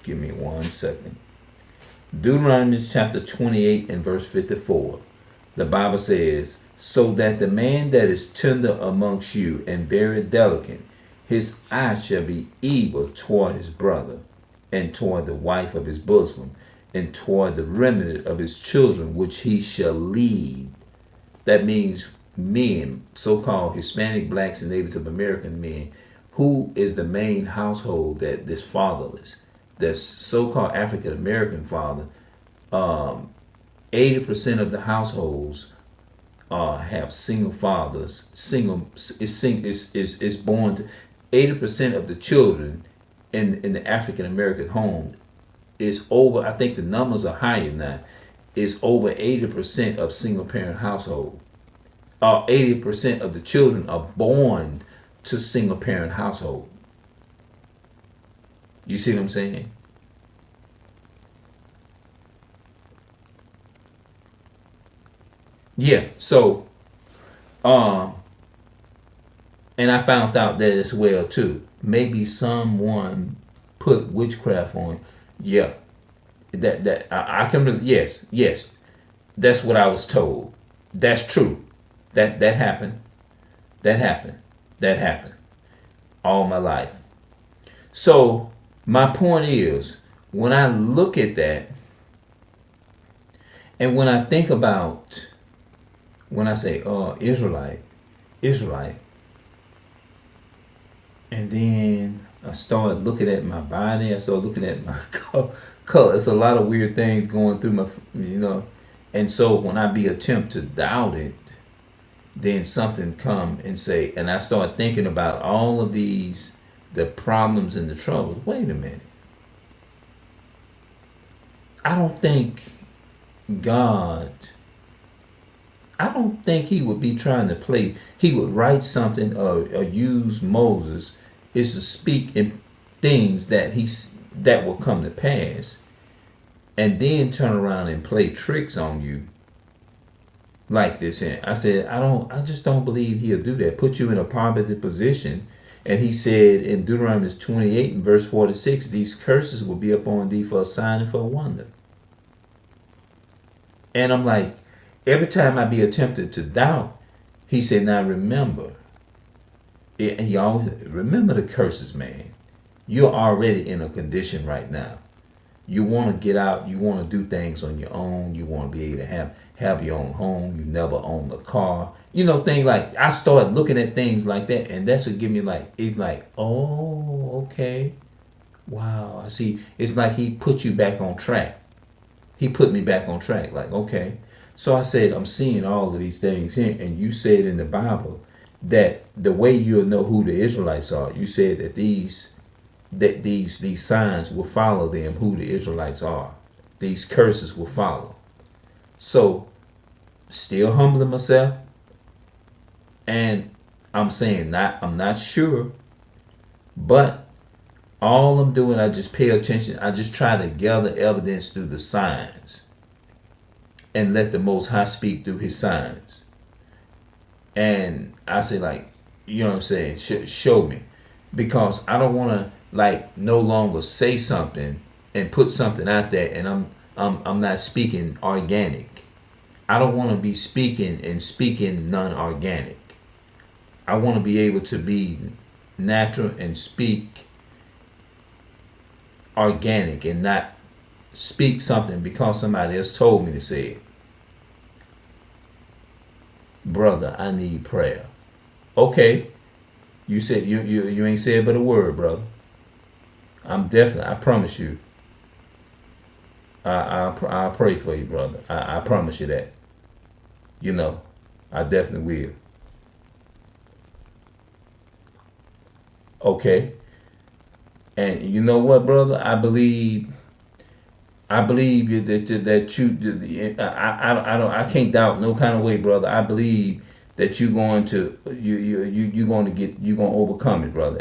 Give me 1 second. Deuteronomy chapter 28 and verse 54. The Bible says, so that the man that is tender amongst you and very delicate, his eye shall be evil toward his brother, and toward the wife of his bosom, and toward the remnant of his children, which he shall lead. That means men, so-called Hispanic, blacks, and Native American men, who is the main household that this fatherless, this so-called African American father. 80% of the households have single fathers. Is born to 80% of the children in the African American home is over. I think the numbers are higher now. Is over 80% of single parent household. 80% of the children are born to single parent household. You see what I'm saying? Yeah. So, and I found out that as well too. Maybe someone put witchcraft on. Yeah. That I can really, yes. That's what I was told. That's true. That happened. That happened. That happened. All my life. So my point is, when I look at that, and when I think about, when I say, oh, Israelite, and then I started looking at my body, I started looking at my color. It's a lot of weird things going through my, and so when I be attempt to doubt it, then something come and say, and I start thinking about all of these, the problems and the troubles. Wait a minute. I don't think God, I don't think he would be trying to play. He would write something or use Moses is to speak in things that will come to pass, and then turn around and play tricks on you like this. And I said, I just don't believe he'll do that. Put you in a poverty position. And he said in Deuteronomy 28 and verse 46, these curses will be upon thee for a sign and for a wonder. And I'm like, every time I be attempted to doubt, he said, now remember. He always, remember the curses, man. You're already in a condition right now. You want to get out. You want to do things on your own. You want to be able to have your own home. You never own a car. Things like, I started looking at things like that, and that's what give me like, it's like, oh, okay. Wow, I see. It's like he put you back on track. He put me back on track. Like, okay. So I said, I'm seeing all of these things here, and you said in the Bible that the way you'll know who the Israelites are, you said that these signs will follow them, who the Israelites are. These curses will follow. So, still humbling myself, and I'm saying I'm not sure, but all I'm doing, I just pay attention. I just try to gather evidence through the signs and let the Most High speak through His signs. And I say, like, you know what I'm saying? Show me, because I don't want to like no longer say something and put something out there, and I'm not speaking organic. I don't want to be speaking non-organic. I want to be able to be natural and speak organic, and not speak something because somebody else told me to say it. Brother, I need prayer. Okay, you said you ain't said but a word, brother. I'm definitely. I promise you. I pray for you, brother. I promise you that. You know, I definitely will. Okay, and you know what, brother? I believe that you. I can't doubt no kind of way, brother. I believe that you're going to get, you're going to overcome it, brother.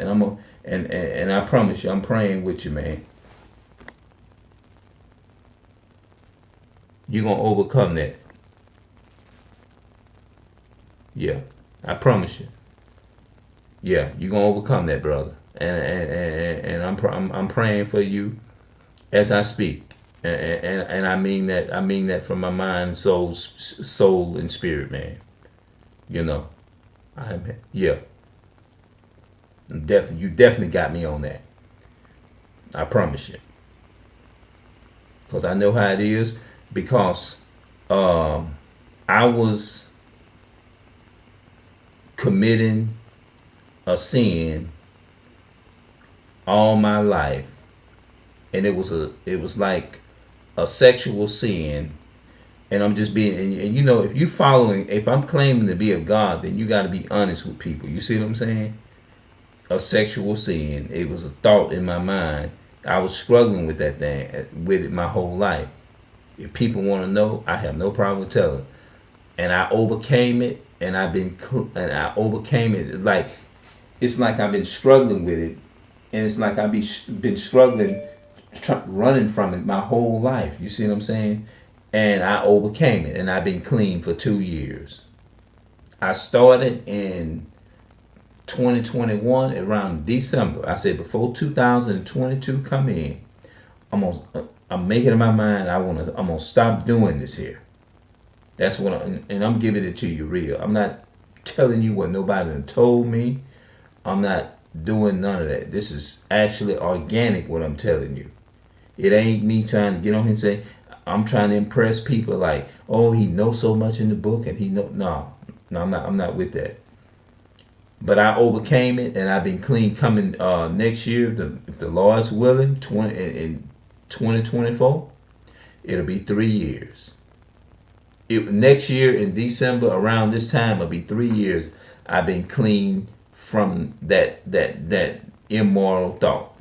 And and I promise you, I'm praying with you, man. You're going to overcome that. Yeah, I promise you. Yeah, you're going to overcome that, brother. And I'm praying for you as I speak. And I mean that. I mean that from my mind, soul and spirit, man. You know, yeah, definitely. You definitely got me on that. I promise you, because I know how it is. Because I was committing a sin all my life, and it was like a sexual sin. And I'm just being, and you know, if I'm claiming to be of God, then you got to be honest with people. You see what I'm saying? A sexual sin. It was a thought in my mind. I was struggling with that thing, with it my whole life. If people want to know, I have no problem with telling. And I overcame it, and I overcame it. Like, it's like I've been struggling with it, and it's like been struggling, running from it my whole life. You see what I'm saying? And I overcame it, and I've been clean for 2 years. I started in 2021 around December. I said before 2022 come in, I'm making in my mind I'm gonna stop doing this here. That's what and I'm giving it to you real. I'm not telling you what nobody done told me. I'm not doing none of that. This is actually organic what I'm telling you. It ain't me trying to get on here and say I'm trying to impress people like, oh, he knows so much in the book and he know. No, I'm not with that. But I overcame it, and I've been clean coming next year, if the Lord's willing, in 2024, it'll be 3 years. Next year in December around this time, it'll be 3 years. I've been clean from that immoral thought,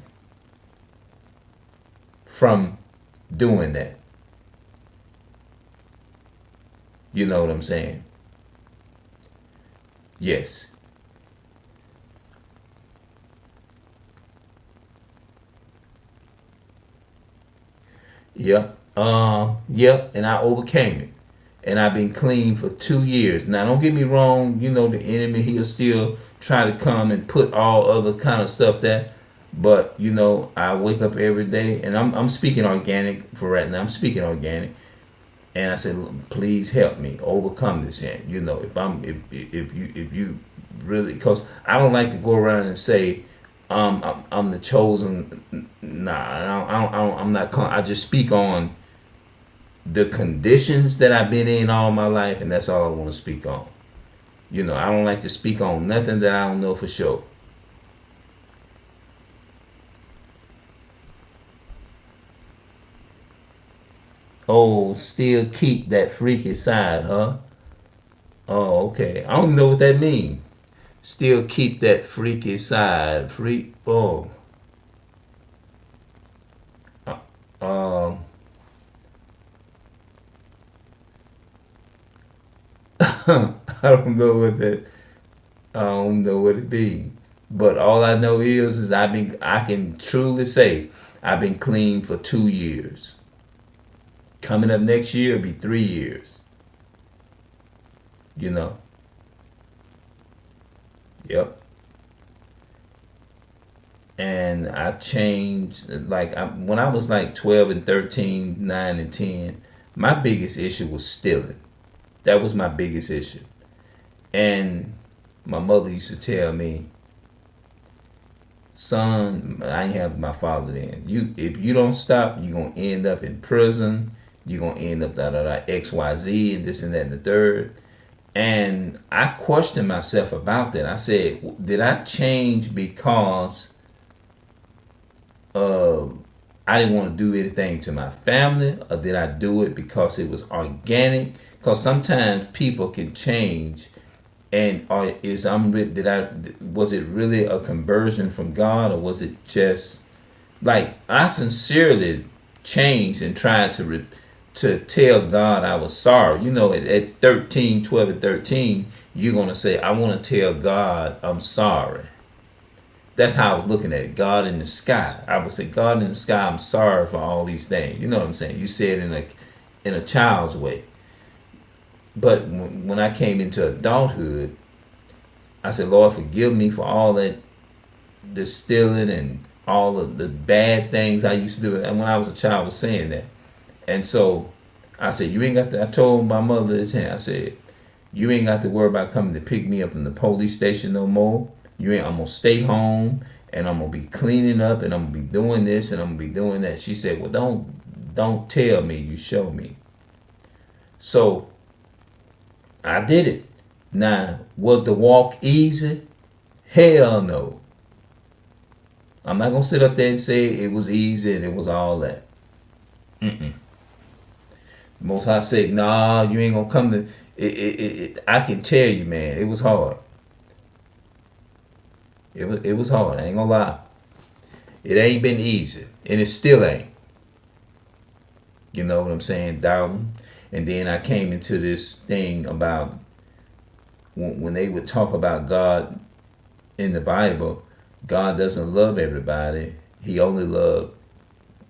from doing that. You know what I'm saying? Yes. Yep. Yep. And I overcame it. And I've been clean for 2 years. Now, don't get me wrong. You know, the enemy, he'll still try to come and put all other kind of stuff there. But, you know, I wake up every day, and I'm speaking organic for right now. I'm speaking organic. And I said, please help me overcome this here. You know, if you really, because I don't like to go around and say, I'm the chosen. Nah, I'm not. I just speak on the conditions that I've been in all my life, and that's all I want to speak on. You know, I don't like to speak on nothing that I don't know for sure. Oh, still keep that freaky side, huh? Oh, okay. I don't know what that means. Still keep that freaky side. Freak. Oh. Um. I don't know what that. I don't know what it be. But all I know is I can truly say I've been clean for 2 years. Coming up next year will be 3 years. You know. Yep. And I changed when I was like 12 and 13, 9 and 10, my biggest issue was stealing. That was my biggest issue. And my mother used to tell me, son, I ain't have my father then. If you don't stop, you're gonna end up in prison. You're gonna end up XYZ and this and that and the third. And I questioned myself about that. I said, did I change because uh, I didn't want to do anything to my family, or did I do it because it was organic? Because sometimes people can change, and was it really a conversion from God, or was it just like I sincerely changed and tried to tell God I was sorry. At 13, 12 and 13, you're gonna say, I want to tell God I'm sorry. That's how I was looking at it. God in the sky. I would say, God in the sky, I'm sorry for all these things. You know what I'm saying? You say it in a child's way. But when I came into adulthood, I said, Lord, forgive me for all that, the stealing and all of the bad things I used to do. And when I was a child, I was saying that. And so I said, you ain't got to, I told my mother this, I said, you ain't got to worry about coming to pick me up in the police station no more. I'm gonna stay home, and I'm gonna be cleaning up, and I'm gonna be doing this, and I'm gonna be doing that. She said, well, don't tell me, you show me. So I did it. Now, was the walk easy? Hell no. I'm not gonna sit up there and say it was easy and it was all that. Mm-mm. Most High said, nah, you ain't gonna come to I can tell you, man, it was hard. It was hard. I ain't gonna lie. It ain't been easy, and it still ain't. You know what I'm saying? Doubting. And then I came into this thing about when they would talk about God in the Bible. God doesn't love everybody. He only loved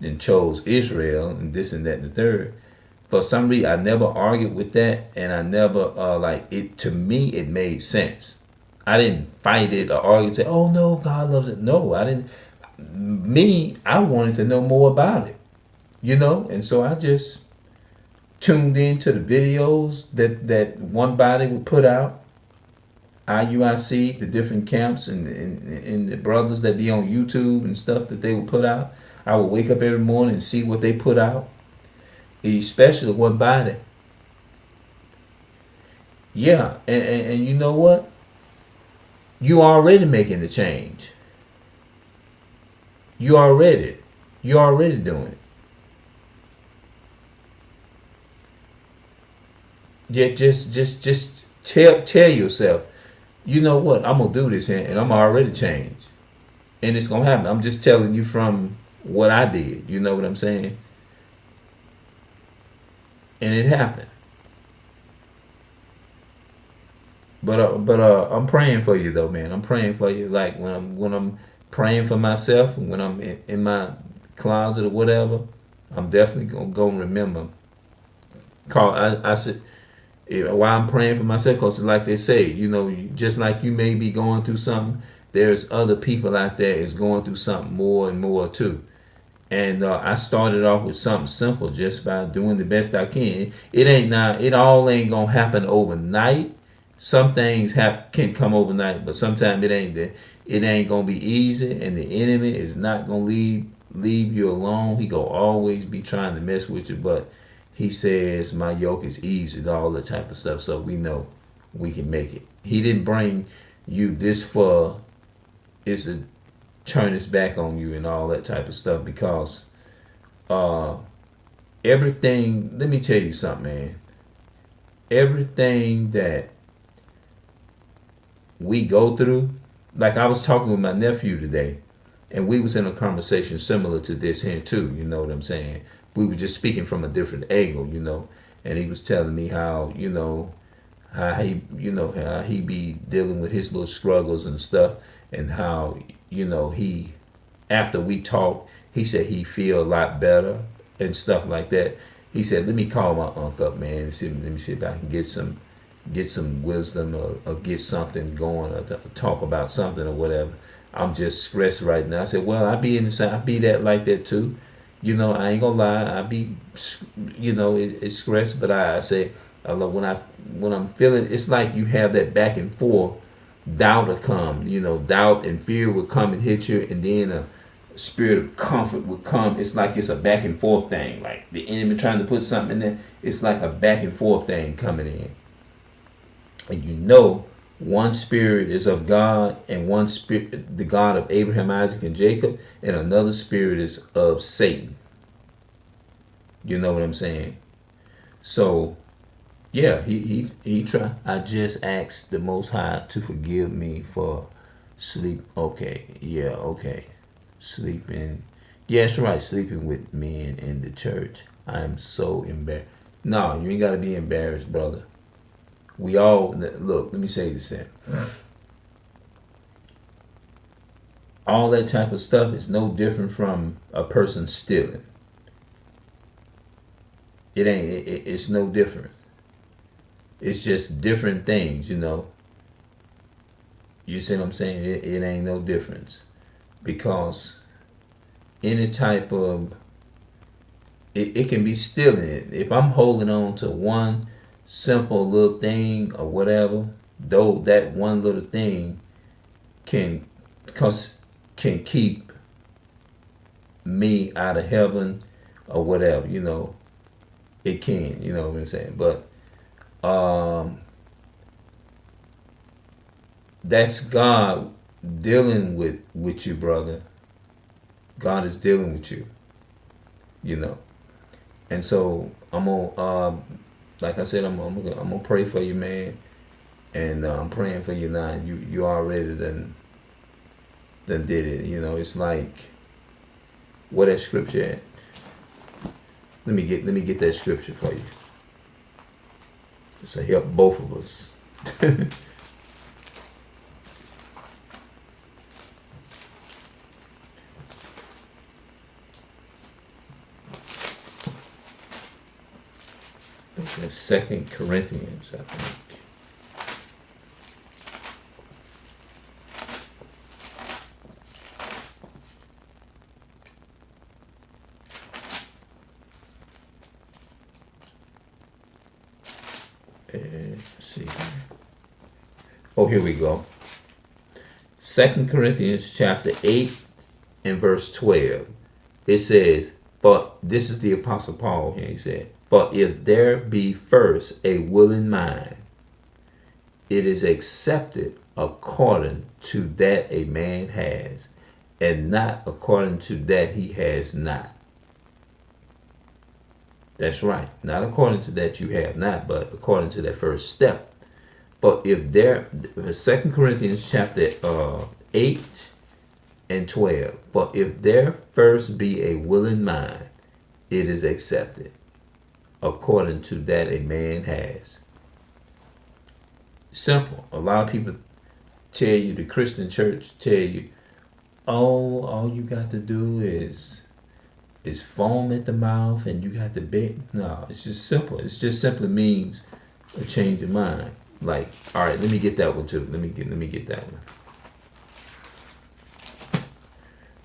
and chose Israel, and this and that and the third. For some reason, I never argued with that, and I never like it. To me, it made sense. I didn't fight it or argue and say, "Oh no, God loves it." No, I didn't. I wanted to know more about it, and so I just tuned into the videos that one body would put out. IUIC, the different camps, and the brothers that be on YouTube and stuff that they would put out. I would wake up every morning and see what they put out, especially one body. Yeah, and you know what? You already making the change. You already doing it. Yeah, just tell yourself, you know what? I'm gonna do this, and I'm already changed, and it's gonna happen. I'm just telling you from what I did. You know what I'm saying? And it happened. But I'm praying for you though, man. I'm praying for you. Like when I'm praying for myself, when I'm in my closet or whatever, I'm definitely gonna go and remember. I said, why I'm praying for myself, because like they say, just like you may be going through something, there's other people out there is going through something more and more too. And I started off with something simple, just by doing the best I can. It all ain't gonna happen overnight. Some things can come overnight, but sometimes it ain't gonna be easy, and the enemy is not gonna leave you alone. He gonna always be trying to mess with you, but he says my yoke is easy and all that type of stuff, so we know we can make it. He didn't bring you this far is to turn his back on you and all that type of stuff, because everything, let me tell you something, man. Everything that we go through, like I was talking with my nephew today, and we was in a conversation similar to this here too, you know what I'm saying? We were just speaking from a different angle, you know, and he was telling me how, how he be dealing with his little struggles and stuff, and how, he, after we talked, he said he feel a lot better and stuff like that. He said, let me call my uncle up, man, and let me see if I can get some wisdom, or get something going, or talk about something or whatever. I'm just stressed right now. I said, well, I be that like that too. I ain't gonna lie. I be, it's stressed, but I say, I love when I'm feeling, it's like you have that back and forth. Doubt will come, doubt and fear will come and hit you, and then a spirit of comfort will come. It's like it's a back and forth thing. Like the enemy trying to put something in there. It's like a back and forth thing coming in. And one spirit is of God, and one spirit, the God of Abraham, Isaac, and Jacob, and another spirit is of Satan. You know what I'm saying? So, yeah, he try. I just asked the Most High to forgive me for sleep. Okay, yeah, okay, sleeping. Yeah, that's right, sleeping with men in the church. I'm so embarrassed. No, you ain't gotta be embarrassed, brother. We all look. Let me say this here. All that type of stuff is no different from a person stealing. It ain't. It's no different. It's just different things, You see what I'm saying? It ain't no difference, because any type of it can be stealing. If I'm holding on to one simple little thing or whatever, though that one little thing can keep me out of heaven or whatever, it can, you know what I'm saying? But that's God dealing with you, brother. God is dealing with you, and so I'm gonna like I said, I'm gonna pray for you, man, and I'm praying for you now. You already done did it. It's like, what that scripture at? Let me get that scripture for you. It's to help both of us. That's 2 Corinthians, I think. Let's see. Oh, here we go. 2 Corinthians chapter 8 and verse 12. It says, but this is the Apostle Paul here. He said, but if there be first a willing mind, it is accepted according to that a man has, and not according to that he has not. That's right. Not according to that you have not, but according to that first step. But if there, 2 Corinthians chapter 8 and 12, but if there first be a willing mind, it is accepted according to that a man has. Simple. A lot of people tell you, the Christian church tell you, oh, all you got to do is foam at the mouth and you got to beg. No, it's just simple. It just simply means a change of mind. Like, all right, let me get that one too. Let me get that one.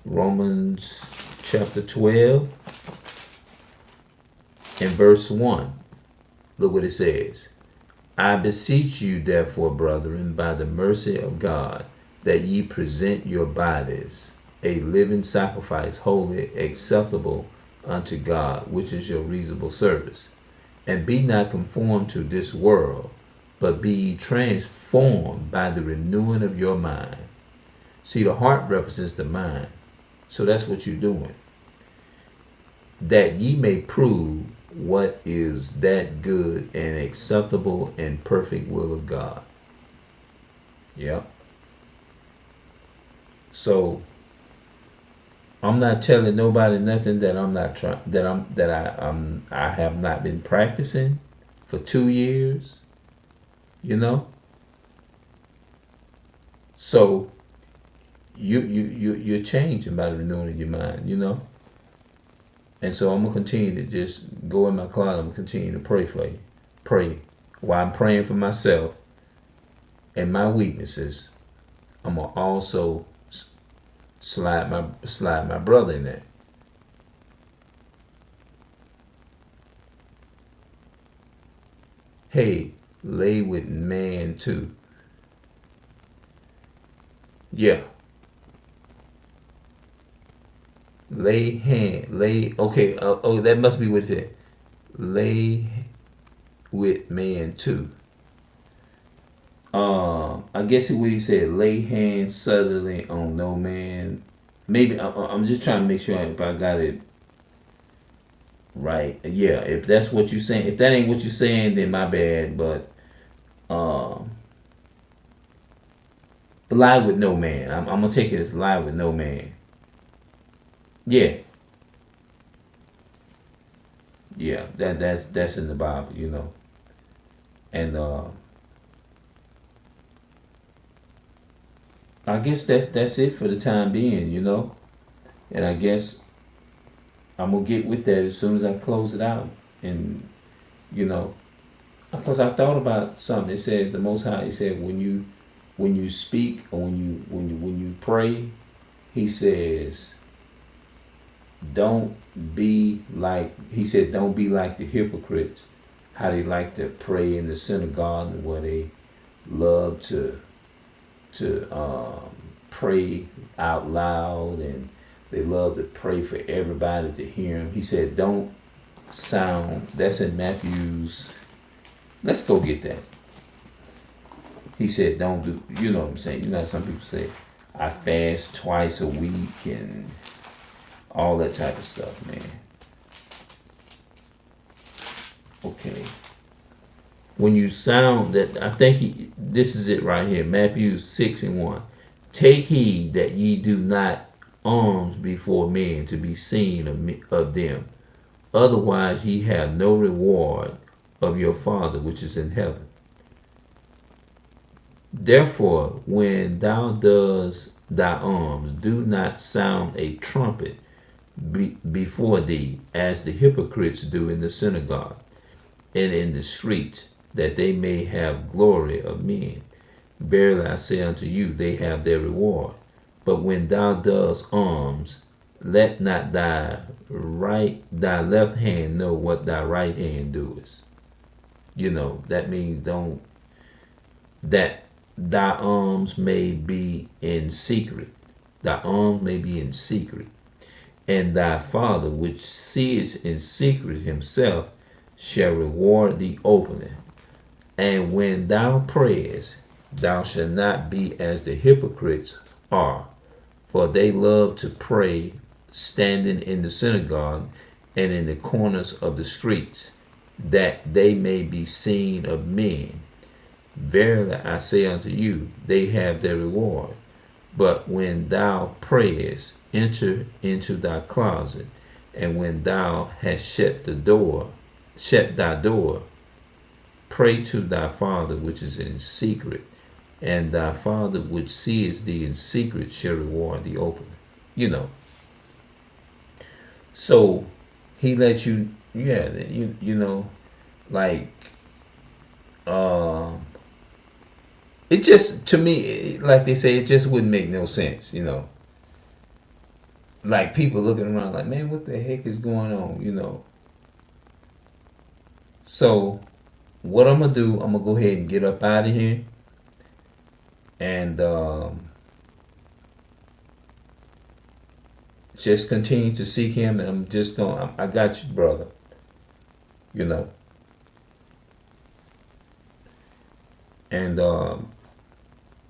Romans chapter 12 and verse 1. Look what it says. I beseech you, therefore, brethren, by the mercy of God, that ye present your bodies a living sacrifice, holy, acceptable unto God, which is your reasonable service. And be not conformed to this world, but be ye transformed by the renewing of your mind. See, the heart represents the mind. So that's what you're doing. that ye may prove what is that good and acceptable and perfect will of God. Yep. So I'm not telling nobody nothing that I'm not trying I have not been practicing for 2 years, you know. So you're changing by the renewing of your mind, you know. And so I'm gonna continue to just go in my closet. I'm gonna continue to pray for you, pray while I'm praying for myself and my weaknesses. I'm gonna also slide my brother in there. Hey, lay with man too. Yeah, lay. Okay. Oh, that must be what it said. Lay with man too. I guess what he said. Lay hands suddenly on no man. Maybe I'm just trying to make sure if I got it right. Yeah, if that's what you're saying. If that ain't what you're saying, then my bad. But um, lie with no man. I'm gonna take it as lie with no man. Yeah, yeah. That's in the Bible, you know. And I guess that's it for the time being, you know. And I guess I'm gonna get with that as soon as I close it out. And you know, because I thought about something. It said the Most High. He said when you speak or when you pray, he says don't be like he said don't be like the hypocrites, how they like to pray in the synagogue where they love to pray out loud, and they love to pray for everybody to hear him. He said don't sound. That's in Matthew's. Let's go get that. He said don't do. You know what I'm saying. You know some people say I fast twice a week and all that type of stuff, man. Okay. When you sound that, I think this is it right here. Matthew 6:1. Take heed that ye do not alms before men to be seen of them. Otherwise ye have no reward of your Father which is in heaven. Therefore, when thou does thy alms, do not sound a trumpet before thee, as the hypocrites do in the synagogue and in the streets, that they may have glory of men. Verily I say unto you, they have their reward. But when thou dost alms, let not thy left hand know what thy right hand doeth. You know, that means don't that thy alms may be in secret. Thy alms may be in secret. And thy Father which seeth in secret himself shall reward thee openly. And when thou prayest, thou shalt not be as the hypocrites are, for they love to pray standing in the synagogue and in the corners of the streets, that they may be seen of men. Verily I say unto you, they have their reward. But when thou prayest, enter into thy closet, and when thou hast shut thy door, pray to thy Father which is in secret, and thy Father which sees thee in secret shall reward thee openly. You know. So he lets you, yeah, you know, like it just, to me, like they say, it just wouldn't make no sense, you know. Like people looking around like, man, what the heck is going on, you know. So what I'm gonna do, I'm gonna go ahead and get up out of here, and just continue to seek him. And I'm just gonna, I got you, brother, you know. And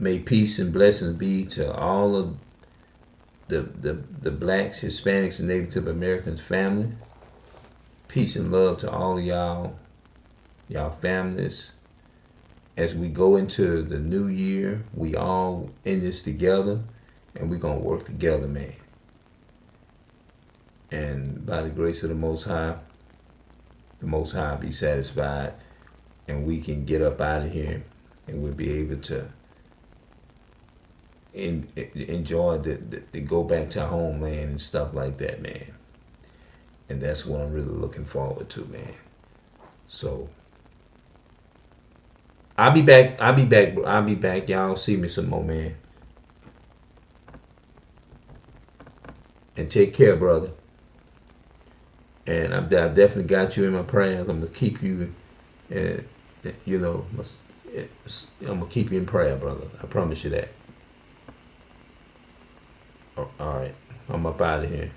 may peace and blessings be to all of the blacks, Hispanics, and Native Americans family. Peace and love to all of y'all families. As we go into the new year, we all in this together, and we're gonna work together, man. And by the grace of the Most High be satisfied, and we can get up out of here, and we'll be able to enjoy the go back to our homeland and stuff like that, man. And that's what I'm really looking forward to, man. So I'll be back. I'll be back. I'll be back. Y'all see me some more, man. And take care, brother. And I definitely got you in my prayers. I'm gonna keep you, uh, you know, I'm gonna keep you in prayer, brother. I promise you that. All right, I'm up out of here.